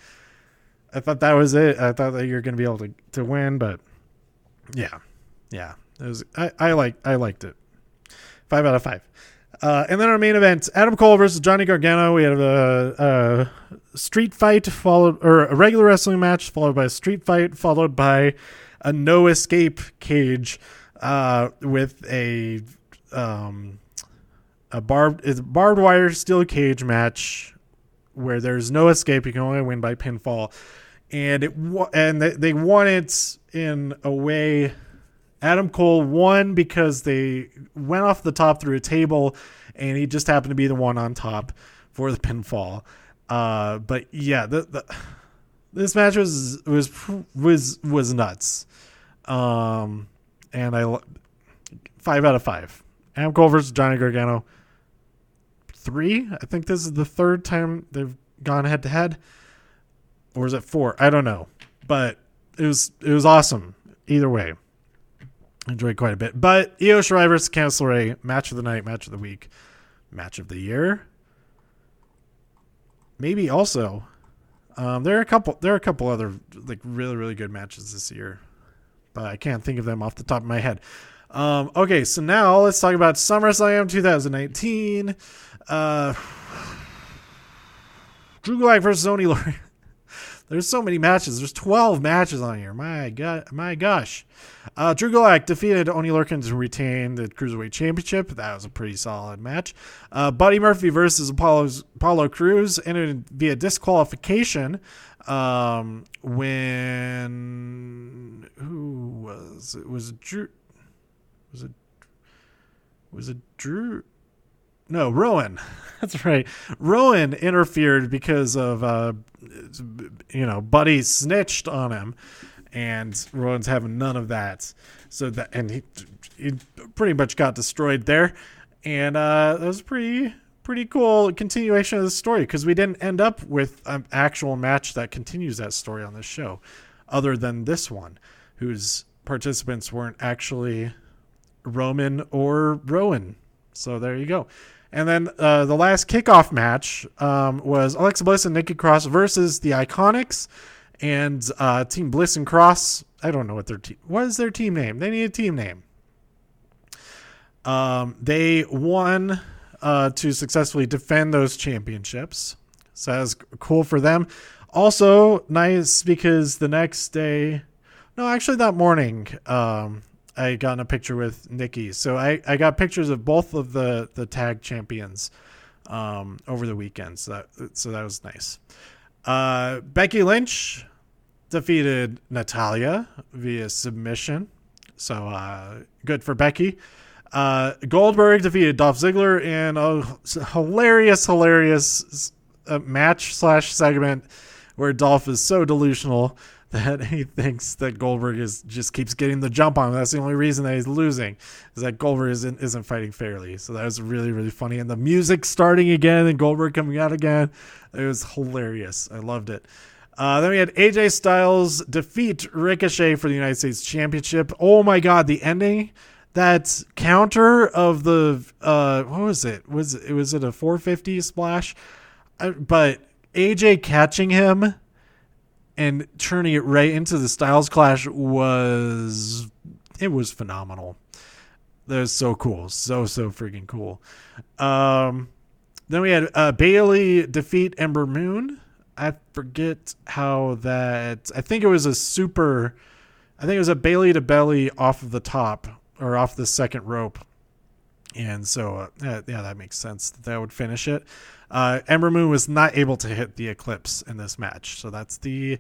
I thought that was it. I thought that you're going to be able to win, but yeah, it was. I liked it. 5 out of 5. And then our main event: Adam Cole versus Johnny Gargano. We had a street fight or a regular wrestling match followed by a street fight followed by a no escape cage. With a barbed wire steel cage match where there's no escape. You can only win by pinfall, and they won it in a way. Adam Cole won because they went off the top through a table, and he just happened to be the one on top for the pinfall. But yeah, this match was nuts. And 5 out of 5. Adam Cole versus Johnny Gargano. 3. I think this is the third time they've gone head to head, or is it 4? I don't know, but it was awesome either way. Enjoyed quite a bit. But Io Shirai versus Candice LeRae, match of the night, match of the week, match of the year. Maybe also. There are a couple other like really, really good matches this year, but I can't think of them off the top of my head. Okay, so now let's talk about SummerSlam 2019. Drew Gulak versus Oni Lorcan. There's so many matches. There's 12 matches on here. My gosh. Drew Gulak defeated Oni Lorcan to retain the Cruiserweight Championship. That was a pretty solid match. Buddy Murphy versus Apollo Crews ended via disqualification. When who was it? Was it Drew? Was it Drew? No, Rowan. That's right. Rowan interfered because of, Buddy snitched on him, and Rowan's having none of that. So that, and he pretty much got destroyed there. And that was pretty cool continuation of the story, because we didn't end up with an actual match that continues that story on this show, other than this one, whose participants weren't actually Roman or Rowan. So there you go. And then the last kickoff match was Alexa Bliss and Nikki Cross versus the Iconics and Team Bliss and Cross. I don't know what what is their team name? They need a team name. They won to successfully defend those championships. So that was cool for them. Also nice because the next day, no, actually that morning, I got in a picture with Nikki. So I got pictures of both of the tag champions over the weekend. So that was nice. Becky Lynch defeated Natalya via submission. So good for Becky. Goldberg defeated Dolph Ziggler in a hilarious match/segment where Dolph is so delusional that he thinks that Goldberg just keeps getting the jump on him. That's the only reason that he's losing, is that Goldberg isn't fighting fairly. So that was really, really funny. And the music starting again and Goldberg coming out again, it was hilarious. I loved it. Then we had AJ Styles defeat Ricochet for the United States Championship. Oh my God, the ending, that counter of the what was it? Was it a 450 splash? But AJ catching him and turning it right into the Styles Clash was phenomenal. That was so cool. So freaking cool. Then we had Bayley defeat Ember Moon. I forget how that, I think it was a Bayley to belly off of the top, or off the second rope. And so, that makes sense. That would finish it. Ember Moon was not able to hit the Eclipse in this match. So that's the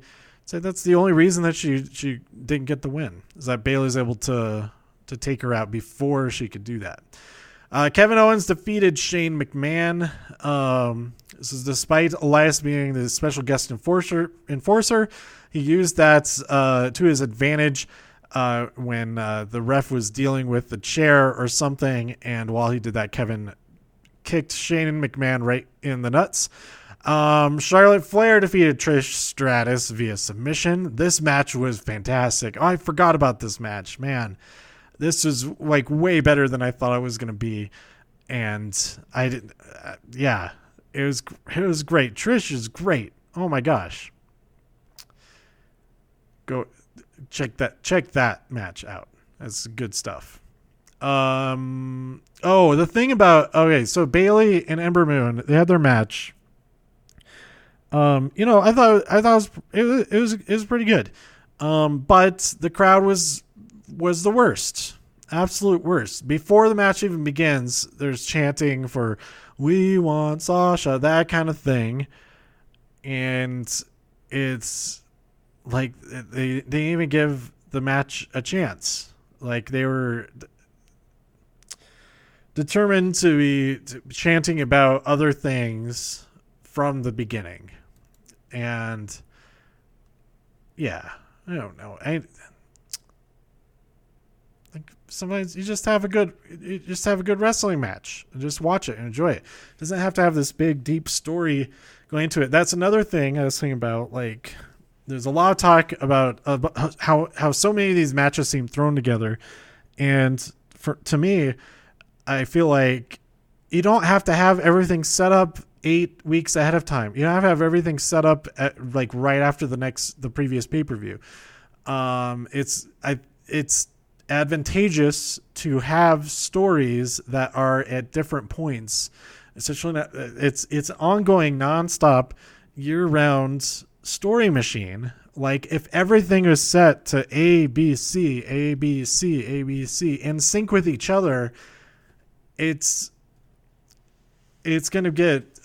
only reason that she didn't get the win, is that Bayley's able to take her out before she could do that. Kevin Owens defeated Shane McMahon. This is despite Elias being the special guest enforcer. He used that to his advantage when the ref was dealing with the chair or something, and while he did that, Kevin kicked Shane McMahon right in the nuts. Charlotte Flair defeated Trish Stratus via submission. This match was fantastic. Oh, I forgot about this match. Man, this was like way better than I thought it was going to be. And I didn't, it was great. Trish is great. Oh my gosh. Go check that match out. That's good stuff. The thing about, so Bayley and Ember Moon, they had their match. I thought it was pretty good. But the crowd was the worst, absolute worst. Before the match even begins, there's chanting for "We want Sasha," that kind of thing, and it's like they didn't even give the match a chance. Like, they were determined to be chanting about other things from the beginning. And I don't know. I think sometimes you just have a good wrestling match and just watch it and enjoy it. It doesn't have to have this big deep story going into it. That's another thing I was thinking about. Like, there's a lot of talk about how so many of these matches seem thrown together And to me, I feel like you don't have to have everything set up 8 weeks ahead of time. You don't have to have everything set up at, like, right after the previous pay-per-view. It's advantageous to have stories that are at different points. Essentially, it's ongoing, nonstop, year-round story machine. Like, if everything is set to A, B, C, A, B, C, A, B, C, in sync with each other, it's going to get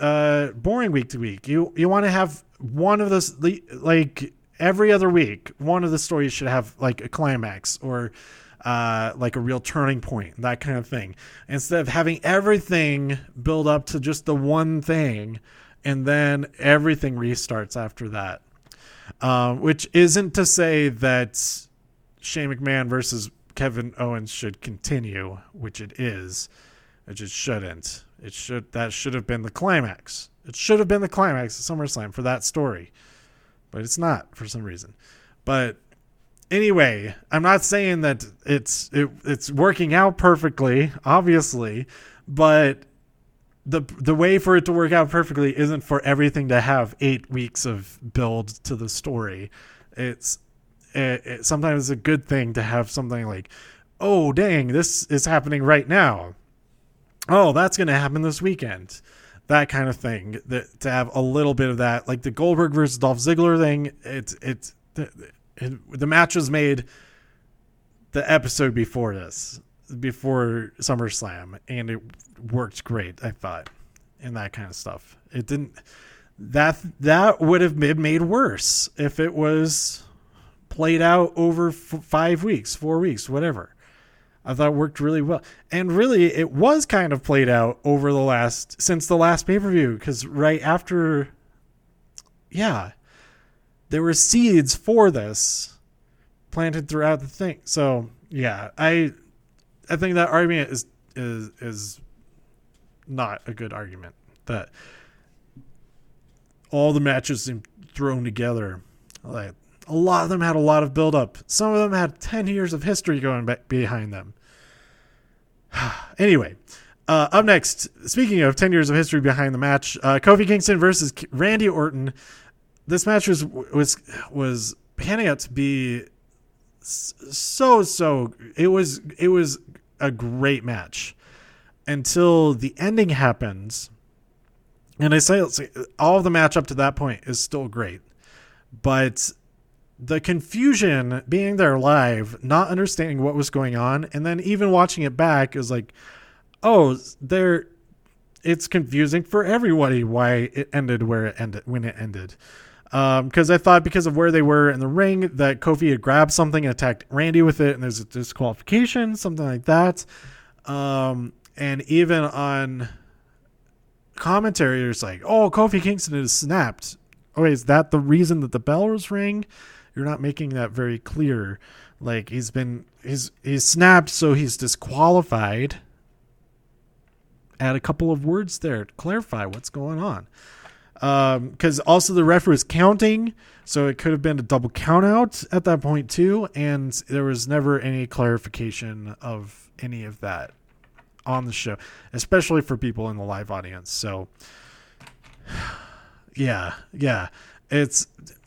boring week to week. You want to have one of those, like, every other week, one of the stories should have, like, a climax or like a real turning point, that kind of thing. Instead of having everything build up to just the one thing and then everything restarts after that. Which isn't to say that Shane McMahon versus Kevin Owens should continue, which it is. It just shouldn't. That should have been the climax. It should have been the climax of SummerSlam for that story. But it's not, for some reason. But anyway, I'm not saying that it's working out perfectly, obviously, but the way for it to work out perfectly isn't for everything to have 8 weeks of build to the story. It's sometimes a good thing to have something like, oh, dang, this is happening right now. Oh, that's going to happen this weekend. That kind of thing. To have a little bit of that, like the Goldberg versus Dolph Ziggler thing. The match was made the episode before SummerSlam, and it worked great, I thought, and that kind of stuff. It didn't. That would have been made worse if it was played out over 5 weeks, 4 weeks, whatever. I thought it worked really well. And really, it was kind of played out over since the last pay-per-view, because right after, there were seeds for this planted throughout the thing. So, yeah, I think that argument is not a good argument. That all the matches thrown together, like, a lot of them had a lot of build-up. Some of them had 10 years of history going back behind them. Anyway, up next, speaking of 10 years of history behind the match, Kofi Kingston versus Randy Orton. This match was panning out to be so. It was a great match until the ending happens. And I say all of the match up to that point is still great, but the confusion being there live, not understanding what was going on, and then even watching it back is like, oh, it's confusing for everybody why it ended when it ended. Because I thought because of where they were in the ring that Kofi had grabbed something and attacked Randy with it, and there's a disqualification, something like that. And even on commentary, it's like, oh, Kofi Kingston is snapped. Oh, is that the reason that the bell was ring? You're not making that very clear. Like, he's snapped, so he's disqualified. Add a couple of words there to clarify what's going on. Because also the ref was counting, so it could have been a double count out at that point too, and there was never any clarification of any of that on the show, especially for people in the live audience. So yeah.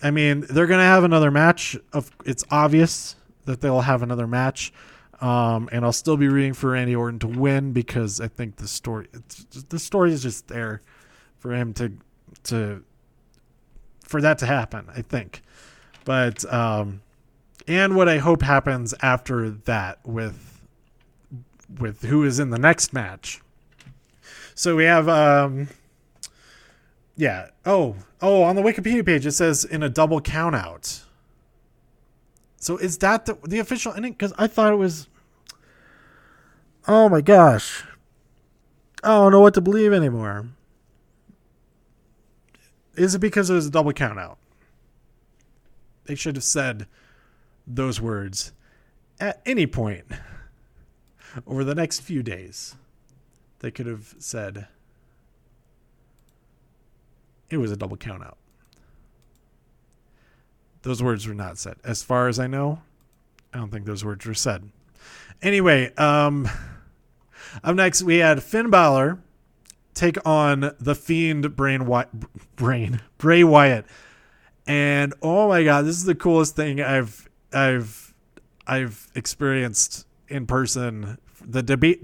I mean, they're going to have another match. It's obvious that they'll have another match. And I'll still be rooting for Randy Orton to win because I think the story is just there for him for that to happen, I think. But, and what I hope happens after that with who is in the next match. So we have, on the Wikipedia page, it says in a double count out. So is that the official ending? Because I thought it was... Oh my gosh. I don't know what to believe anymore. Is it because it was a double count out? They should have said those words at any point over the next few days. They could have said it was a double count out. Those words were not said. As far as I know, I don't think those words were said. Anyway, up next we had Finn Balor take on the Fiend Bray Wyatt, and oh my god, this is the coolest thing I've experienced in person. The debut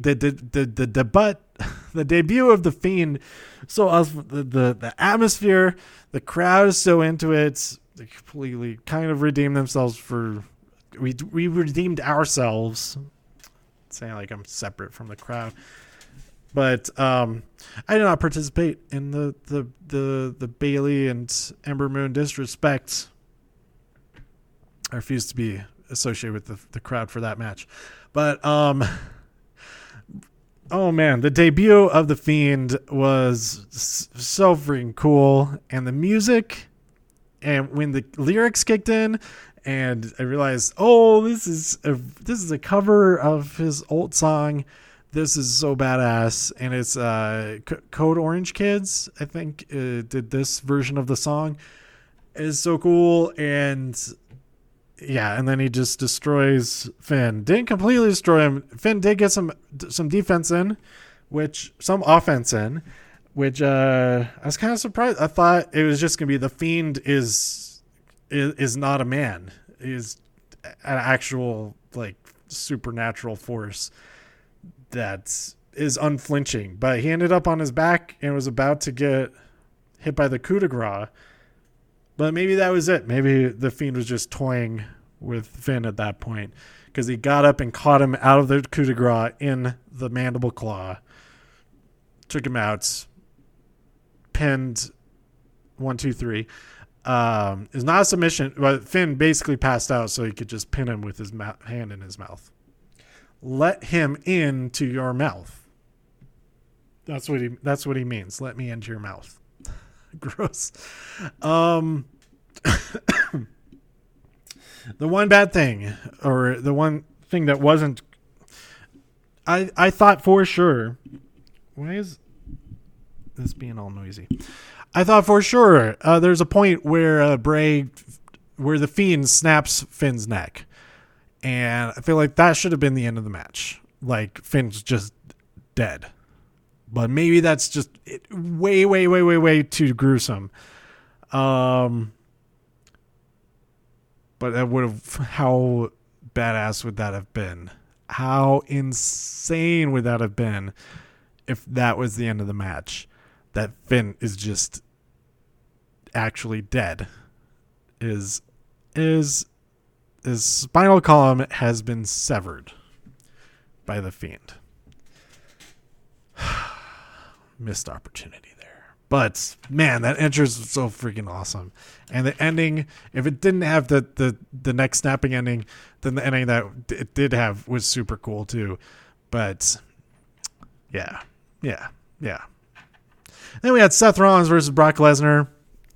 of the Fiend. So the atmosphere, the crowd is so into it. They completely kind of redeemed themselves we redeemed ourselves. Saying like I'm separate from the crowd, but I did not participate in the Bailey and Ember Moon disrespect. I refuse to be associated with the crowd for that match, but oh man, the debut of the Fiend was so freaking cool, and the music, and when the lyrics kicked in. And I realized, this is a cover of his old song. This is so badass. And it's Code Orange Kids, I think, did this version of the song. It's so cool. And yeah, and then he just destroys Finn. Didn't completely destroy him. Finn did get some defense in, some offense in, which I was kind of surprised. I thought it was just going to be the Fiend is not a man, is an actual like supernatural force that is unflinching, but he ended up on his back and was about to get hit by the coup de grace, but maybe that was it. Maybe the Fiend was just toying with Finn at that point, because he got up and caught him out of the coup de grace in the mandible claw, took him out, pinned 1, 2, 3. Is not a submission, but Finn basically passed out so he could just pin him with his hand in his mouth. Let him into your mouth. That's what he means. Let me into your mouth. Gross. The one bad thing, or the one thing that wasn't, I thought for sure. Why is this being all noisy? I thought for sure there's a point where where the Fiend snaps Finn's neck, and I feel like that should have been the end of the match. Like Finn's just dead, but maybe that's just way too gruesome. But that would have, how badass would that have been? How insane would that have been if that was the end of the match? That Finn is just actually dead. His spinal column has been severed by the Fiend. Missed opportunity there. But man, that entrance was so freaking awesome. And the ending, if it didn't have the neck snapping ending, then the ending that it did have was super cool too. But yeah. Then we had Seth Rollins versus Brock Lesnar,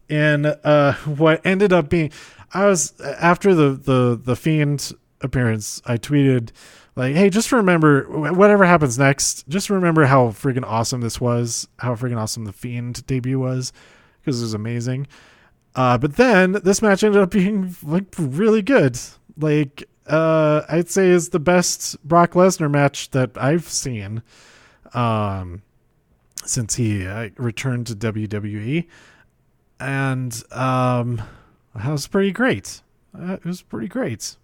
and what ended up being, after the Fiend appearance, I tweeted like, "Hey, just remember, whatever happens next, just remember how freaking awesome this was, how freaking awesome the Fiend debut was, because it was amazing." But then this match ended up being like really good. Like I'd say is the best Brock Lesnar match that I've seen. Since he returned to WWE, and that was pretty great. It was pretty great.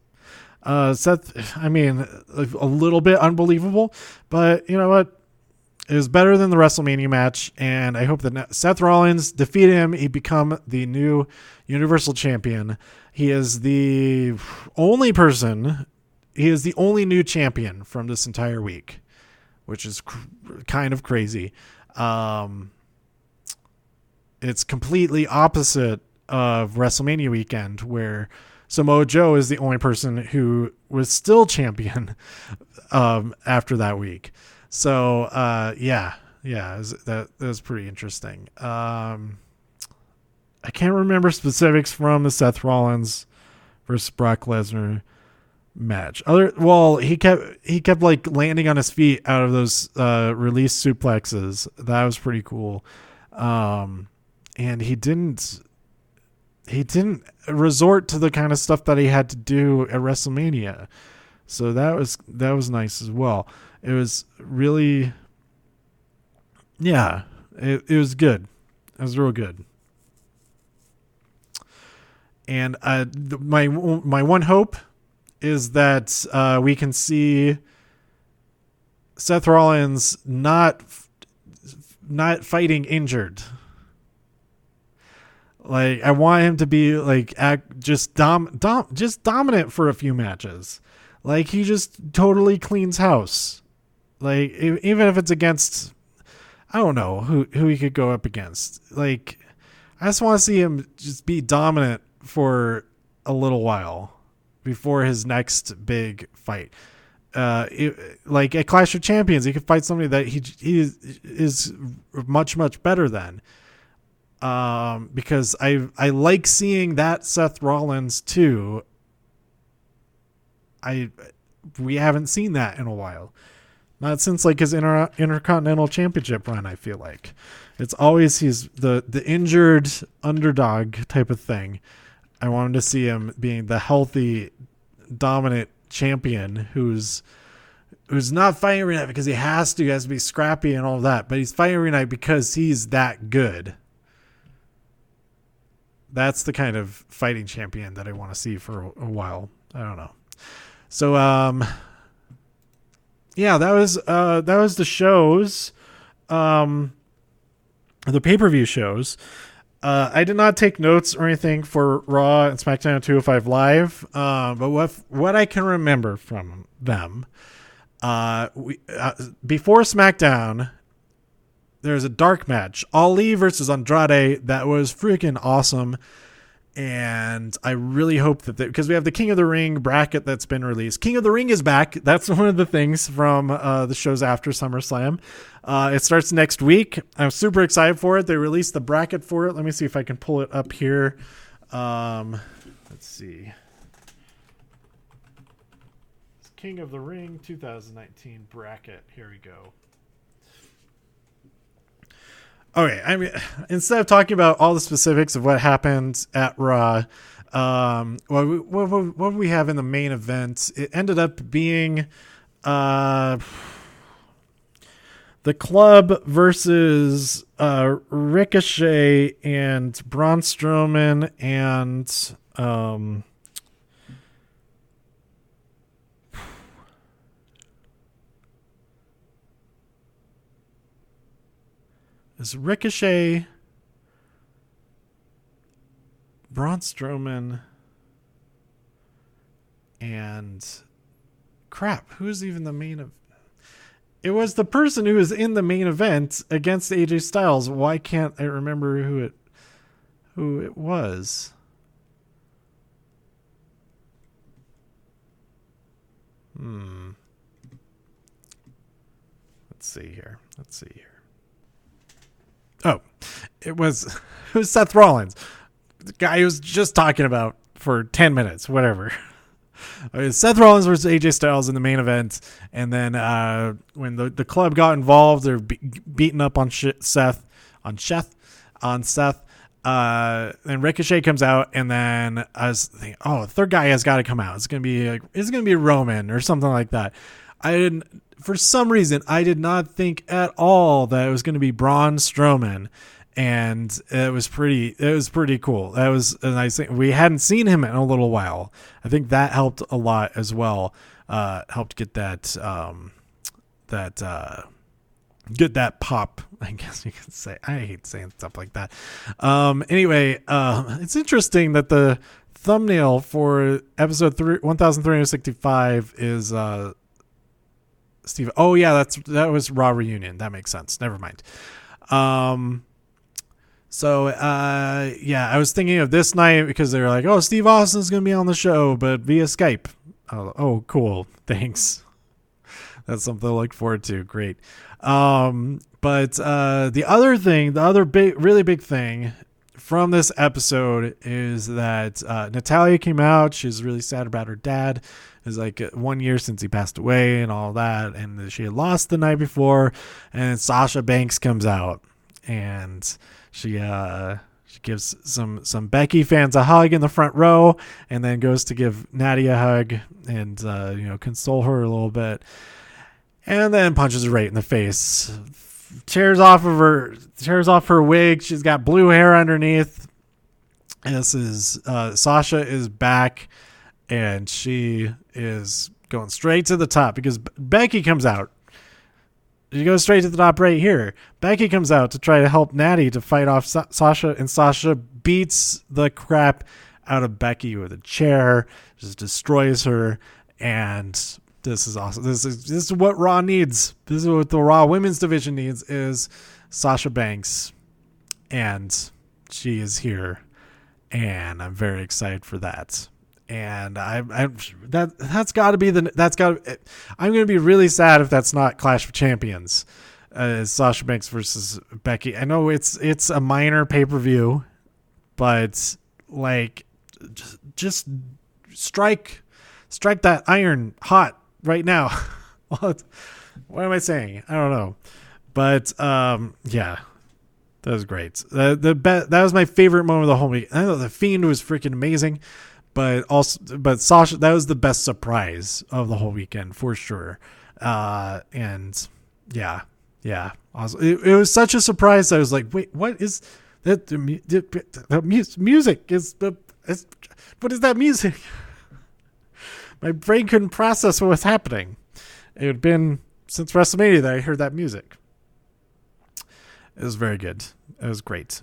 Seth, I mean, a little bit unbelievable, but you know what? It was better than the WrestleMania match, and I hope that Seth Rollins defeated him. He become the new Universal Champion. He is the only new champion from this entire week, which is kind of crazy. It's completely opposite of WrestleMania weekend, where Samoa Joe is the only person who was still champion after that week. So that was pretty interesting. I can't remember specifics from the Seth Rollins versus Brock Lesnar match. He kept like landing on his feet out of those release suplexes. That was pretty cool. And he didn't resort to the kind of stuff that he had to do at WrestleMania, So that was nice as well. It was really, yeah, it was good. It was real good. And my one hope is that we can see Seth Rollins not fighting injured. Like, I want him to be like just dominant for a few matches. Like, he just totally cleans house. Like, even if it's against, I don't know who he could go up against. Like, I just want to see him just be dominant for a little while before his next big fight. Like at Clash of Champions, he could fight somebody that he is much better than. Because I like seeing that Seth Rollins too. We haven't seen that in a while, not since like his Intercontinental Championship run. I feel like it's always he's the injured underdog type of thing. I wanted to see him being the healthy, dominant champion who's not fighting every night because he has to be scrappy and all that, but he's fighting every night because he's that good. That's the kind of fighting champion that I want to see for a while. I don't know. So, yeah, that was the shows, the pay-per-view shows. I did not take notes or anything for Raw and SmackDown 205 Live. But what I can remember from them, before SmackDown, there's a dark match, Ali versus Andrade, that was freaking awesome. And I really hope that because we have the King of the Ring bracket that's been released. King of the Ring is back. That's one of the things from the shows after SummerSlam. It starts next week. I'm super excited for it. They released the bracket for it. Let me see if I can pull it up here. Let's see. It's King of the Ring 2019 bracket. Here we go. Okay, I mean, instead of talking about all the specifics of what happened at Raw, what we have in the main event, it ended up being the Club versus Ricochet and Braun Strowman and is Ricochet, Braun Strowman, and crap, who's even the main event? It was the person who was in the main event against AJ Styles. Why can't I remember who it was? Let's see here. Oh, it was Seth Rollins, the guy who was just talking about for 10 minutes, whatever. Seth Rollins versus AJ Styles in the main event, and then when the Club got involved, they're beating up on Seth, and Ricochet comes out, and then I was thinking, the third guy has got to come out. It's gonna be Roman or something like that. For some reason, I did not think at all that it was going to be Braun Strowman, and it was pretty cool. That was a nice thing. We hadn't seen him in a little while. I think that helped a lot as well. Helped get that get that pop, I guess you could say. I hate saying stuff like that. Anyway, it's interesting that the thumbnail for episode 1365 is Steve. Oh yeah, that was Raw Reunion. That makes sense. Never mind. So yeah, I was thinking of this night because they were like, "Oh, Steve Austin's going to be on the show, but via Skype." Oh, cool. Thanks. That's something to look forward to. Great. But the other really big thing from this episode is that Natalya came out. She's really sad about her dad. It's like 1 year since he passed away and all that, and she had lost the night before. And Sasha Banks comes out, and she She gives some Becky fans a hug in the front row, and then goes to give Natty a hug and console her a little bit, and then punches her right in the face. Tears off her wig. She's got blue hair underneath. This is Sasha is back, and she is going straight to the top because Becky comes out. She goes straight to the top right here. Becky comes out to try to help Natty to fight off Sasha, and Sasha beats the crap out of Becky with a chair, just destroys her, and this is awesome. This is what Raw needs. This is what the Raw Women's Division needs, is Sasha Banks, and she is here, and I'm very excited for that. And that's got to be I'm going to be really sad if that's not Clash of Champions, Sasha Banks versus Becky. I know it's a minor pay-per-view, but like just strike that iron hot right now. What am I saying? I don't know, but yeah, that was great. That was my favorite moment of the whole week. I know the Fiend was freaking amazing. But Sasha, that was the best surprise of the whole weekend for sure. And yeah, awesome. It was such a surprise. I was like, wait, what is that? The music what is that music? My brain couldn't process what was happening. It had been since WrestleMania that I heard that music. It was very good. It was great.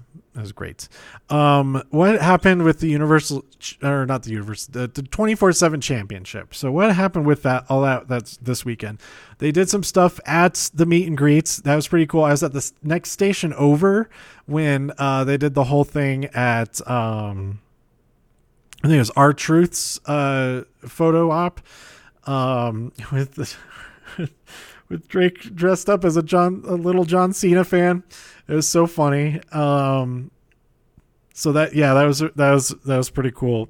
What happened with the the 24/7 championship? So what happened with that? That's this weekend. They did some stuff at the meet and greets. That was pretty cool. I was at the next station over when they did the whole thing at I think it was R-Truth's photo op with Drake dressed up as a little John Cena fan. It was so funny. So that was pretty cool.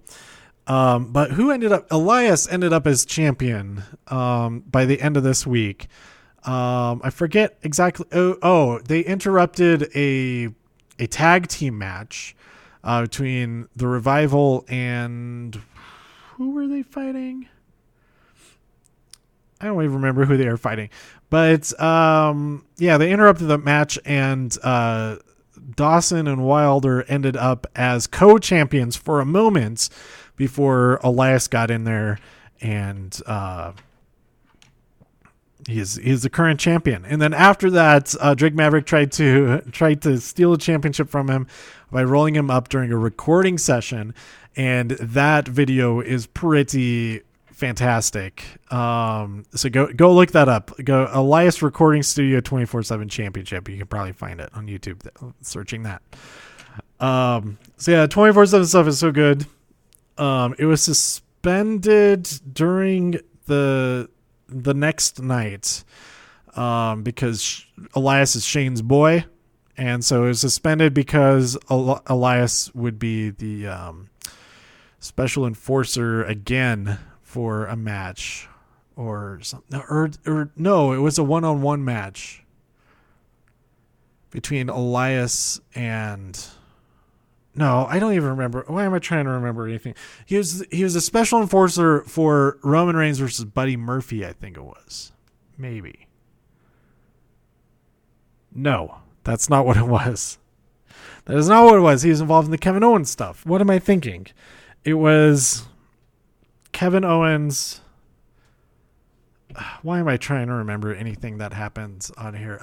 But Elias ended up as champion by the end of this week. I forget exactly. They interrupted a tag team match between the Revival and who were they fighting? I don't even remember who they were fighting, but they interrupted the match, and Dawson and Wilder ended up as co-champions for a moment before Elias got in there, and he's the current champion. And then after that, Drake Maverick tried to steal the championship from him by rolling him up during a recording session, and that video is pretty fantastic. So go look that up. Go Elias Recording Studio 24/7 Championship. You can probably find it on YouTube searching that. 24/7 stuff is so good. It was suspended during the next night because Elias is Shane's boy, and so it was suspended because Elias would be the special enforcer again for a match or something, or no, it was a one-on-one match between Elias and no, I don't even remember. Why am I trying to remember anything? He was a special enforcer for Roman Reigns versus Buddy Murphy, I think it was. Maybe. No, that's not what it was. That is not what it was. He was involved in the Kevin Owens stuff. What am I thinking? It was Kevin Owens. Why am I trying to remember anything that happens on here?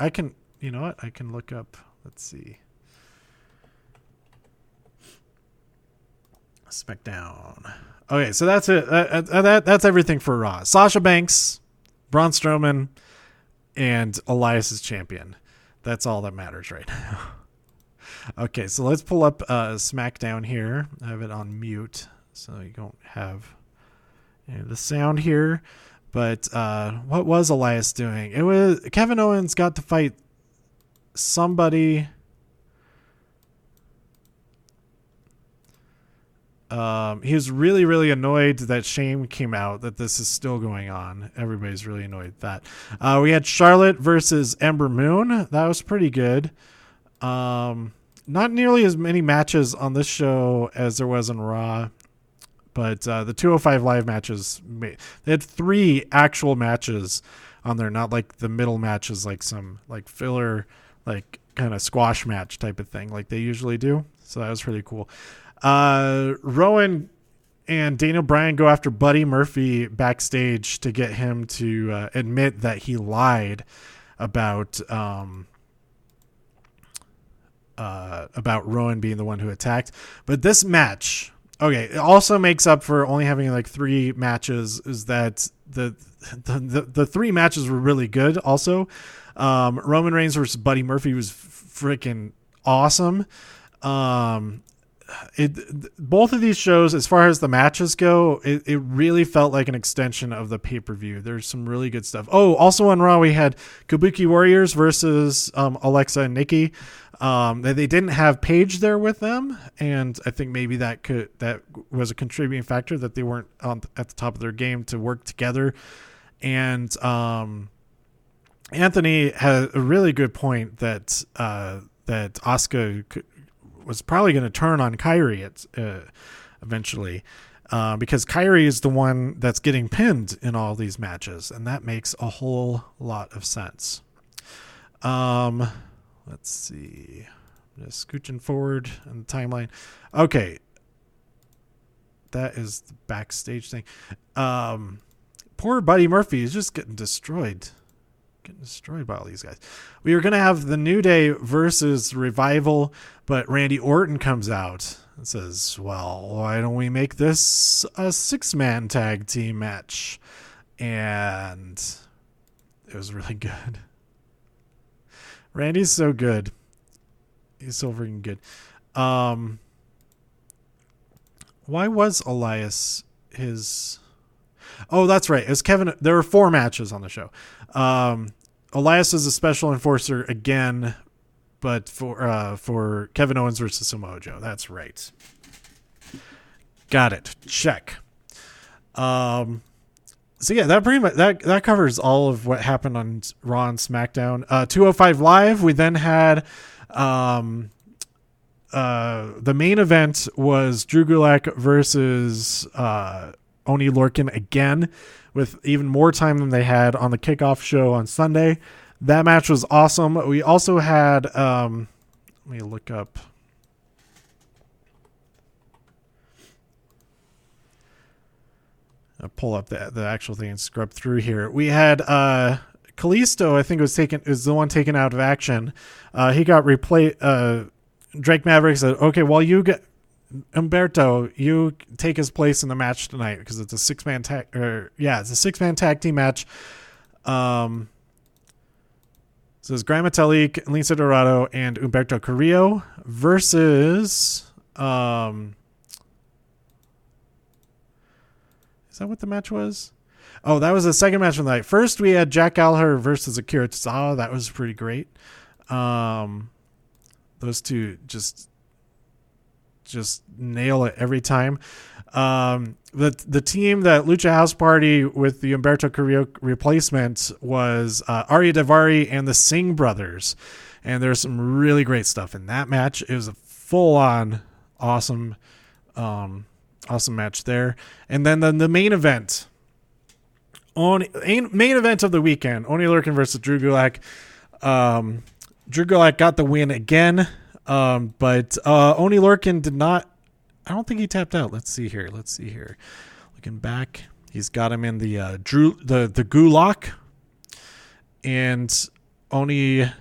You know what? I can look up. Let's see. SmackDown. Okay, so that's it. That's everything for Raw. Sasha Banks, Braun Strowman, and Elias is champion. That's all that matters right now. Okay, so let's pull up SmackDown here. I have it on mute, so you don't have the sound here. But what was Elias doing? It was Kevin Owens got to fight somebody. He was really, really annoyed that Shane came out, that this is still going on. Everybody's really annoyed with that. We had Charlotte versus Ember Moon. That was pretty good. not nearly as many matches on this show as there was on Raw, but the 205 Live matches, they had 3 actual matches on there, not like the middle matches, like some like filler, like kind of squash match type of thing like they usually do. So that was pretty cool. Rowan and Daniel Bryan go after Buddy Murphy backstage to get him to admit that he lied about Rowan being the one who attacked. But this match, okay, it also makes up for only having like 3 matches, is that the 3 matches were really good also. Roman Reigns versus Buddy Murphy was freaking awesome. Both of these shows, as far as the matches go, it really felt like an extension of the pay-per-view. There's some really good stuff. Oh, also on Raw we had Kabuki Warriors versus Alexa and Nikki. They didn't have Paige there with them, and I think maybe that was a contributing factor that they weren't at the top of their game to work together. And Anthony had a really good point that Asuka was probably going to turn on Kairi eventually, because Kairi is the one that's getting pinned in all these matches, and that makes a whole lot of sense. Let's see. I'm just scooching forward in the timeline. Okay. That is the backstage thing. Poor Buddy Murphy is just getting destroyed. Getting destroyed by all these guys. We were going to have the New Day versus Revival, but Randy Orton comes out and says, well, why don't we make this a 6-man tag team match? And it was really good. Randy's so good. He's so freaking good. Why was Elias his... Oh, that's right. It was Kevin. There were 4 matches on the show. Elias is a special enforcer again, but for Kevin Owens versus Samoa Joe. That's right. Got it. Check. So yeah, that pretty much that covers all of what happened on Raw and SmackDown. 205 Live. We then had the main event was Drew Gulak versus Oney Lorcan again, with even more time than they had on the kickoff show on Sunday. That match was awesome. We also had, let me look up. I'll pull up the actual thing and scrub through here. We had Kalisto, I think was the one taken out of action. He got replaced. Drake Maverick said, okay, well, you get Humberto, you take his place in the match tonight because it's a 6-man tag. It's a 6-man tag team match. So it's Gran Metalik, Lisa Dorado, and Humberto Carrillo versus. Is that what the match was? Oh, that was the second match of the night. First, we had Jack Gallagher versus Akira Tozawa. That was pretty great. Those two just nail it every time. The team that Lucha House Party with the Humberto Carrillo replacement was Arya Daivari and the Singh brothers, and there's some really great stuff in that match. It was a full-on awesome match there. And then the main event, main event of the weekend, Oney Lorcan versus Drew Gulak. Drew Gulak got the win again. But Oney Lorcan did not. I don't think he tapped out. Let's see here. Looking back, he's got him in the the Gulak, and Oney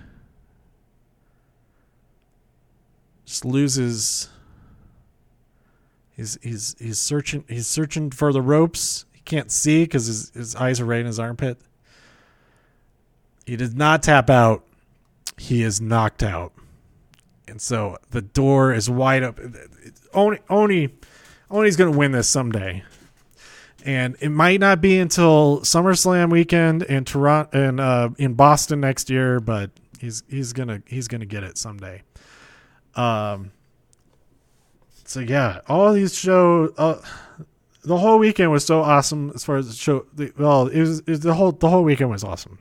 just loses. He's searching for the ropes. He can't see because his eyes are right in his armpit. He did not tap out. He is knocked out. And so the door is wide open. Oney's going to win this someday. And it might not be until SummerSlam weekend in Toronto and in Boston next year, but he's gonna get it someday. So yeah, all these shows, the whole weekend was so awesome as far as the show. The whole weekend was awesome.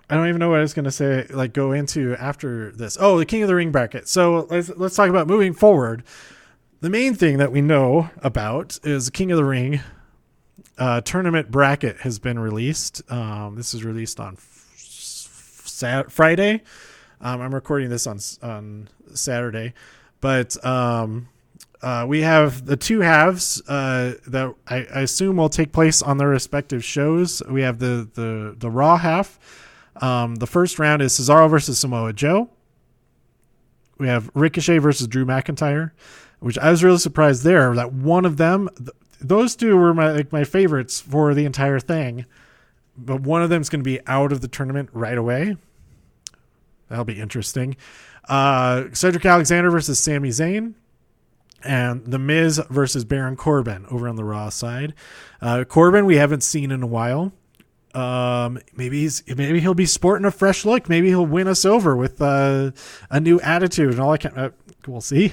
I don't even know what I was going to say, like go into after this. Oh, the King of the Ring bracket. So let's talk about moving forward. The main thing that we know about is the King of the Ring tournament bracket has been released. This is released on Friday. I'm recording this on Saturday, but we have the two halves that I assume will take place on their respective shows. We have the Raw half. The first round is Cesaro versus Samoa Joe. We have Ricochet versus Drew McIntyre, which I was really surprised there that one of them, those two were my favorites for the entire thing, but one of them is going to be out of the tournament right away. That'll be interesting. Cedric Alexander versus Sami Zayn, and The Miz versus Baron Corbin over on the Raw side. Corbin we haven't seen in a while. Maybe he'll be sporting a fresh look. Maybe he'll win us over with a new attitude and all that. We'll see.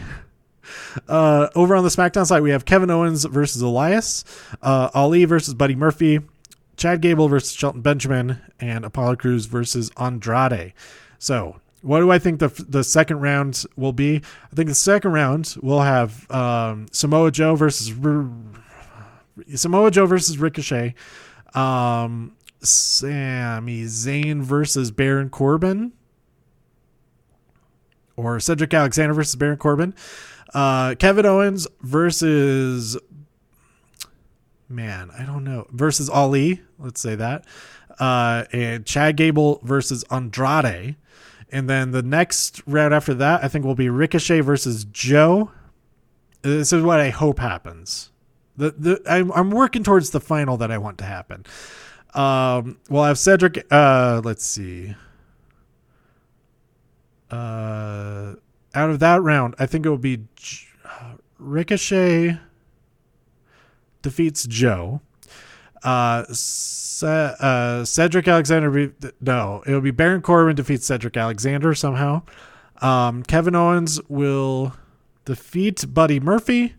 Over on the SmackDown side, we have Kevin Owens versus Elias, Ali versus Buddy Murphy, Chad Gable versus Shelton Benjamin, and Apollo Crews versus Andrade. So, what do I think the second round will be? I think the second round will have Samoa Joe versus Ricochet, Sami Zayn versus Baron Corbin, or Cedric Alexander versus Baron Corbin, Kevin Owens versus versus Ali, let's say that, and Chad Gable versus Andrade. And then the next round after that, I think, will be Ricochet versus Joe. This is what I hope happens. I'm working towards the final that I want to happen. We'll have Cedric. Let's see. Out of that round, I think it will be Ricochet defeats Joe. Cedric Alexander. It'll be Baron Corbin defeats Cedric Alexander somehow. Kevin Owens will defeat Buddy Murphy,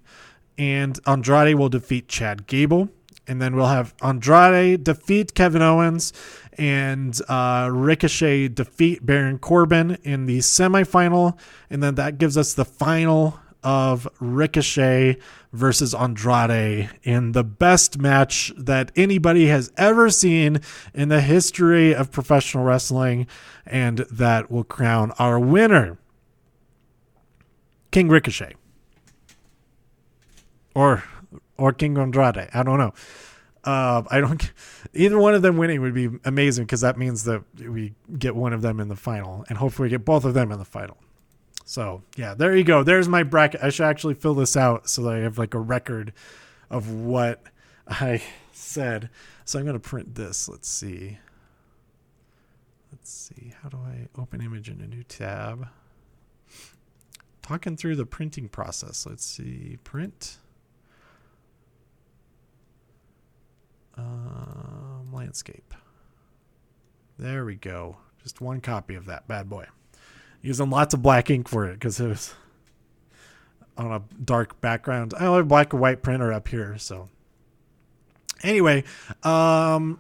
and Andrade will defeat Chad Gable. And then we'll have Andrade defeat Kevin Owens and Ricochet defeat Baron Corbin in the semifinal. And then that gives us the final of Ricochet versus Andrade in the best match that anybody has ever seen in the history of professional wrestling. And that will crown our winner, King Ricochet. Or King Andrade. I don't know. Either one of them winning would be amazing, because that means that we get one of them in the final, and hopefully we get both of them in the final. So yeah, there you go. There's my bracket. I should actually fill this out so that I have like a record of what I said. So I'm going to print this. Let's see. How do I open image in a new tab? Talking through the printing process. Let's see. Print. Landscape. There we go. Just one copy of that bad boy. Using lots of black ink for it because it was on a dark background. I have a black and white printer up here. So anyway, so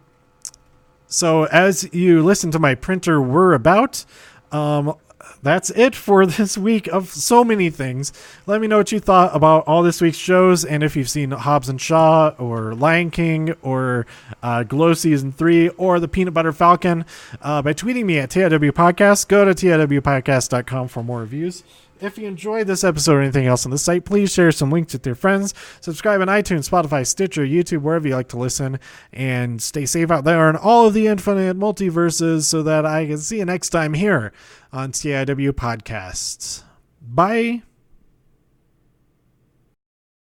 as you listen to my printer whir about, that's it for this week of so many things. Let me know what you thought about all this week's shows, and if you've seen Hobbs and Shaw or Lion King or Glow Season 3 or the Peanut Butter Falcon by tweeting me at TIW Podcast. Go to TIWpodcast.com for more reviews. If you enjoyed this episode or anything else on the site, please share some links with your friends. Subscribe on iTunes, Spotify, Stitcher, YouTube, wherever you like to listen. And stay safe out there in all of the infinite multiverses so that I can see you next time here on TIW Podcasts. Bye.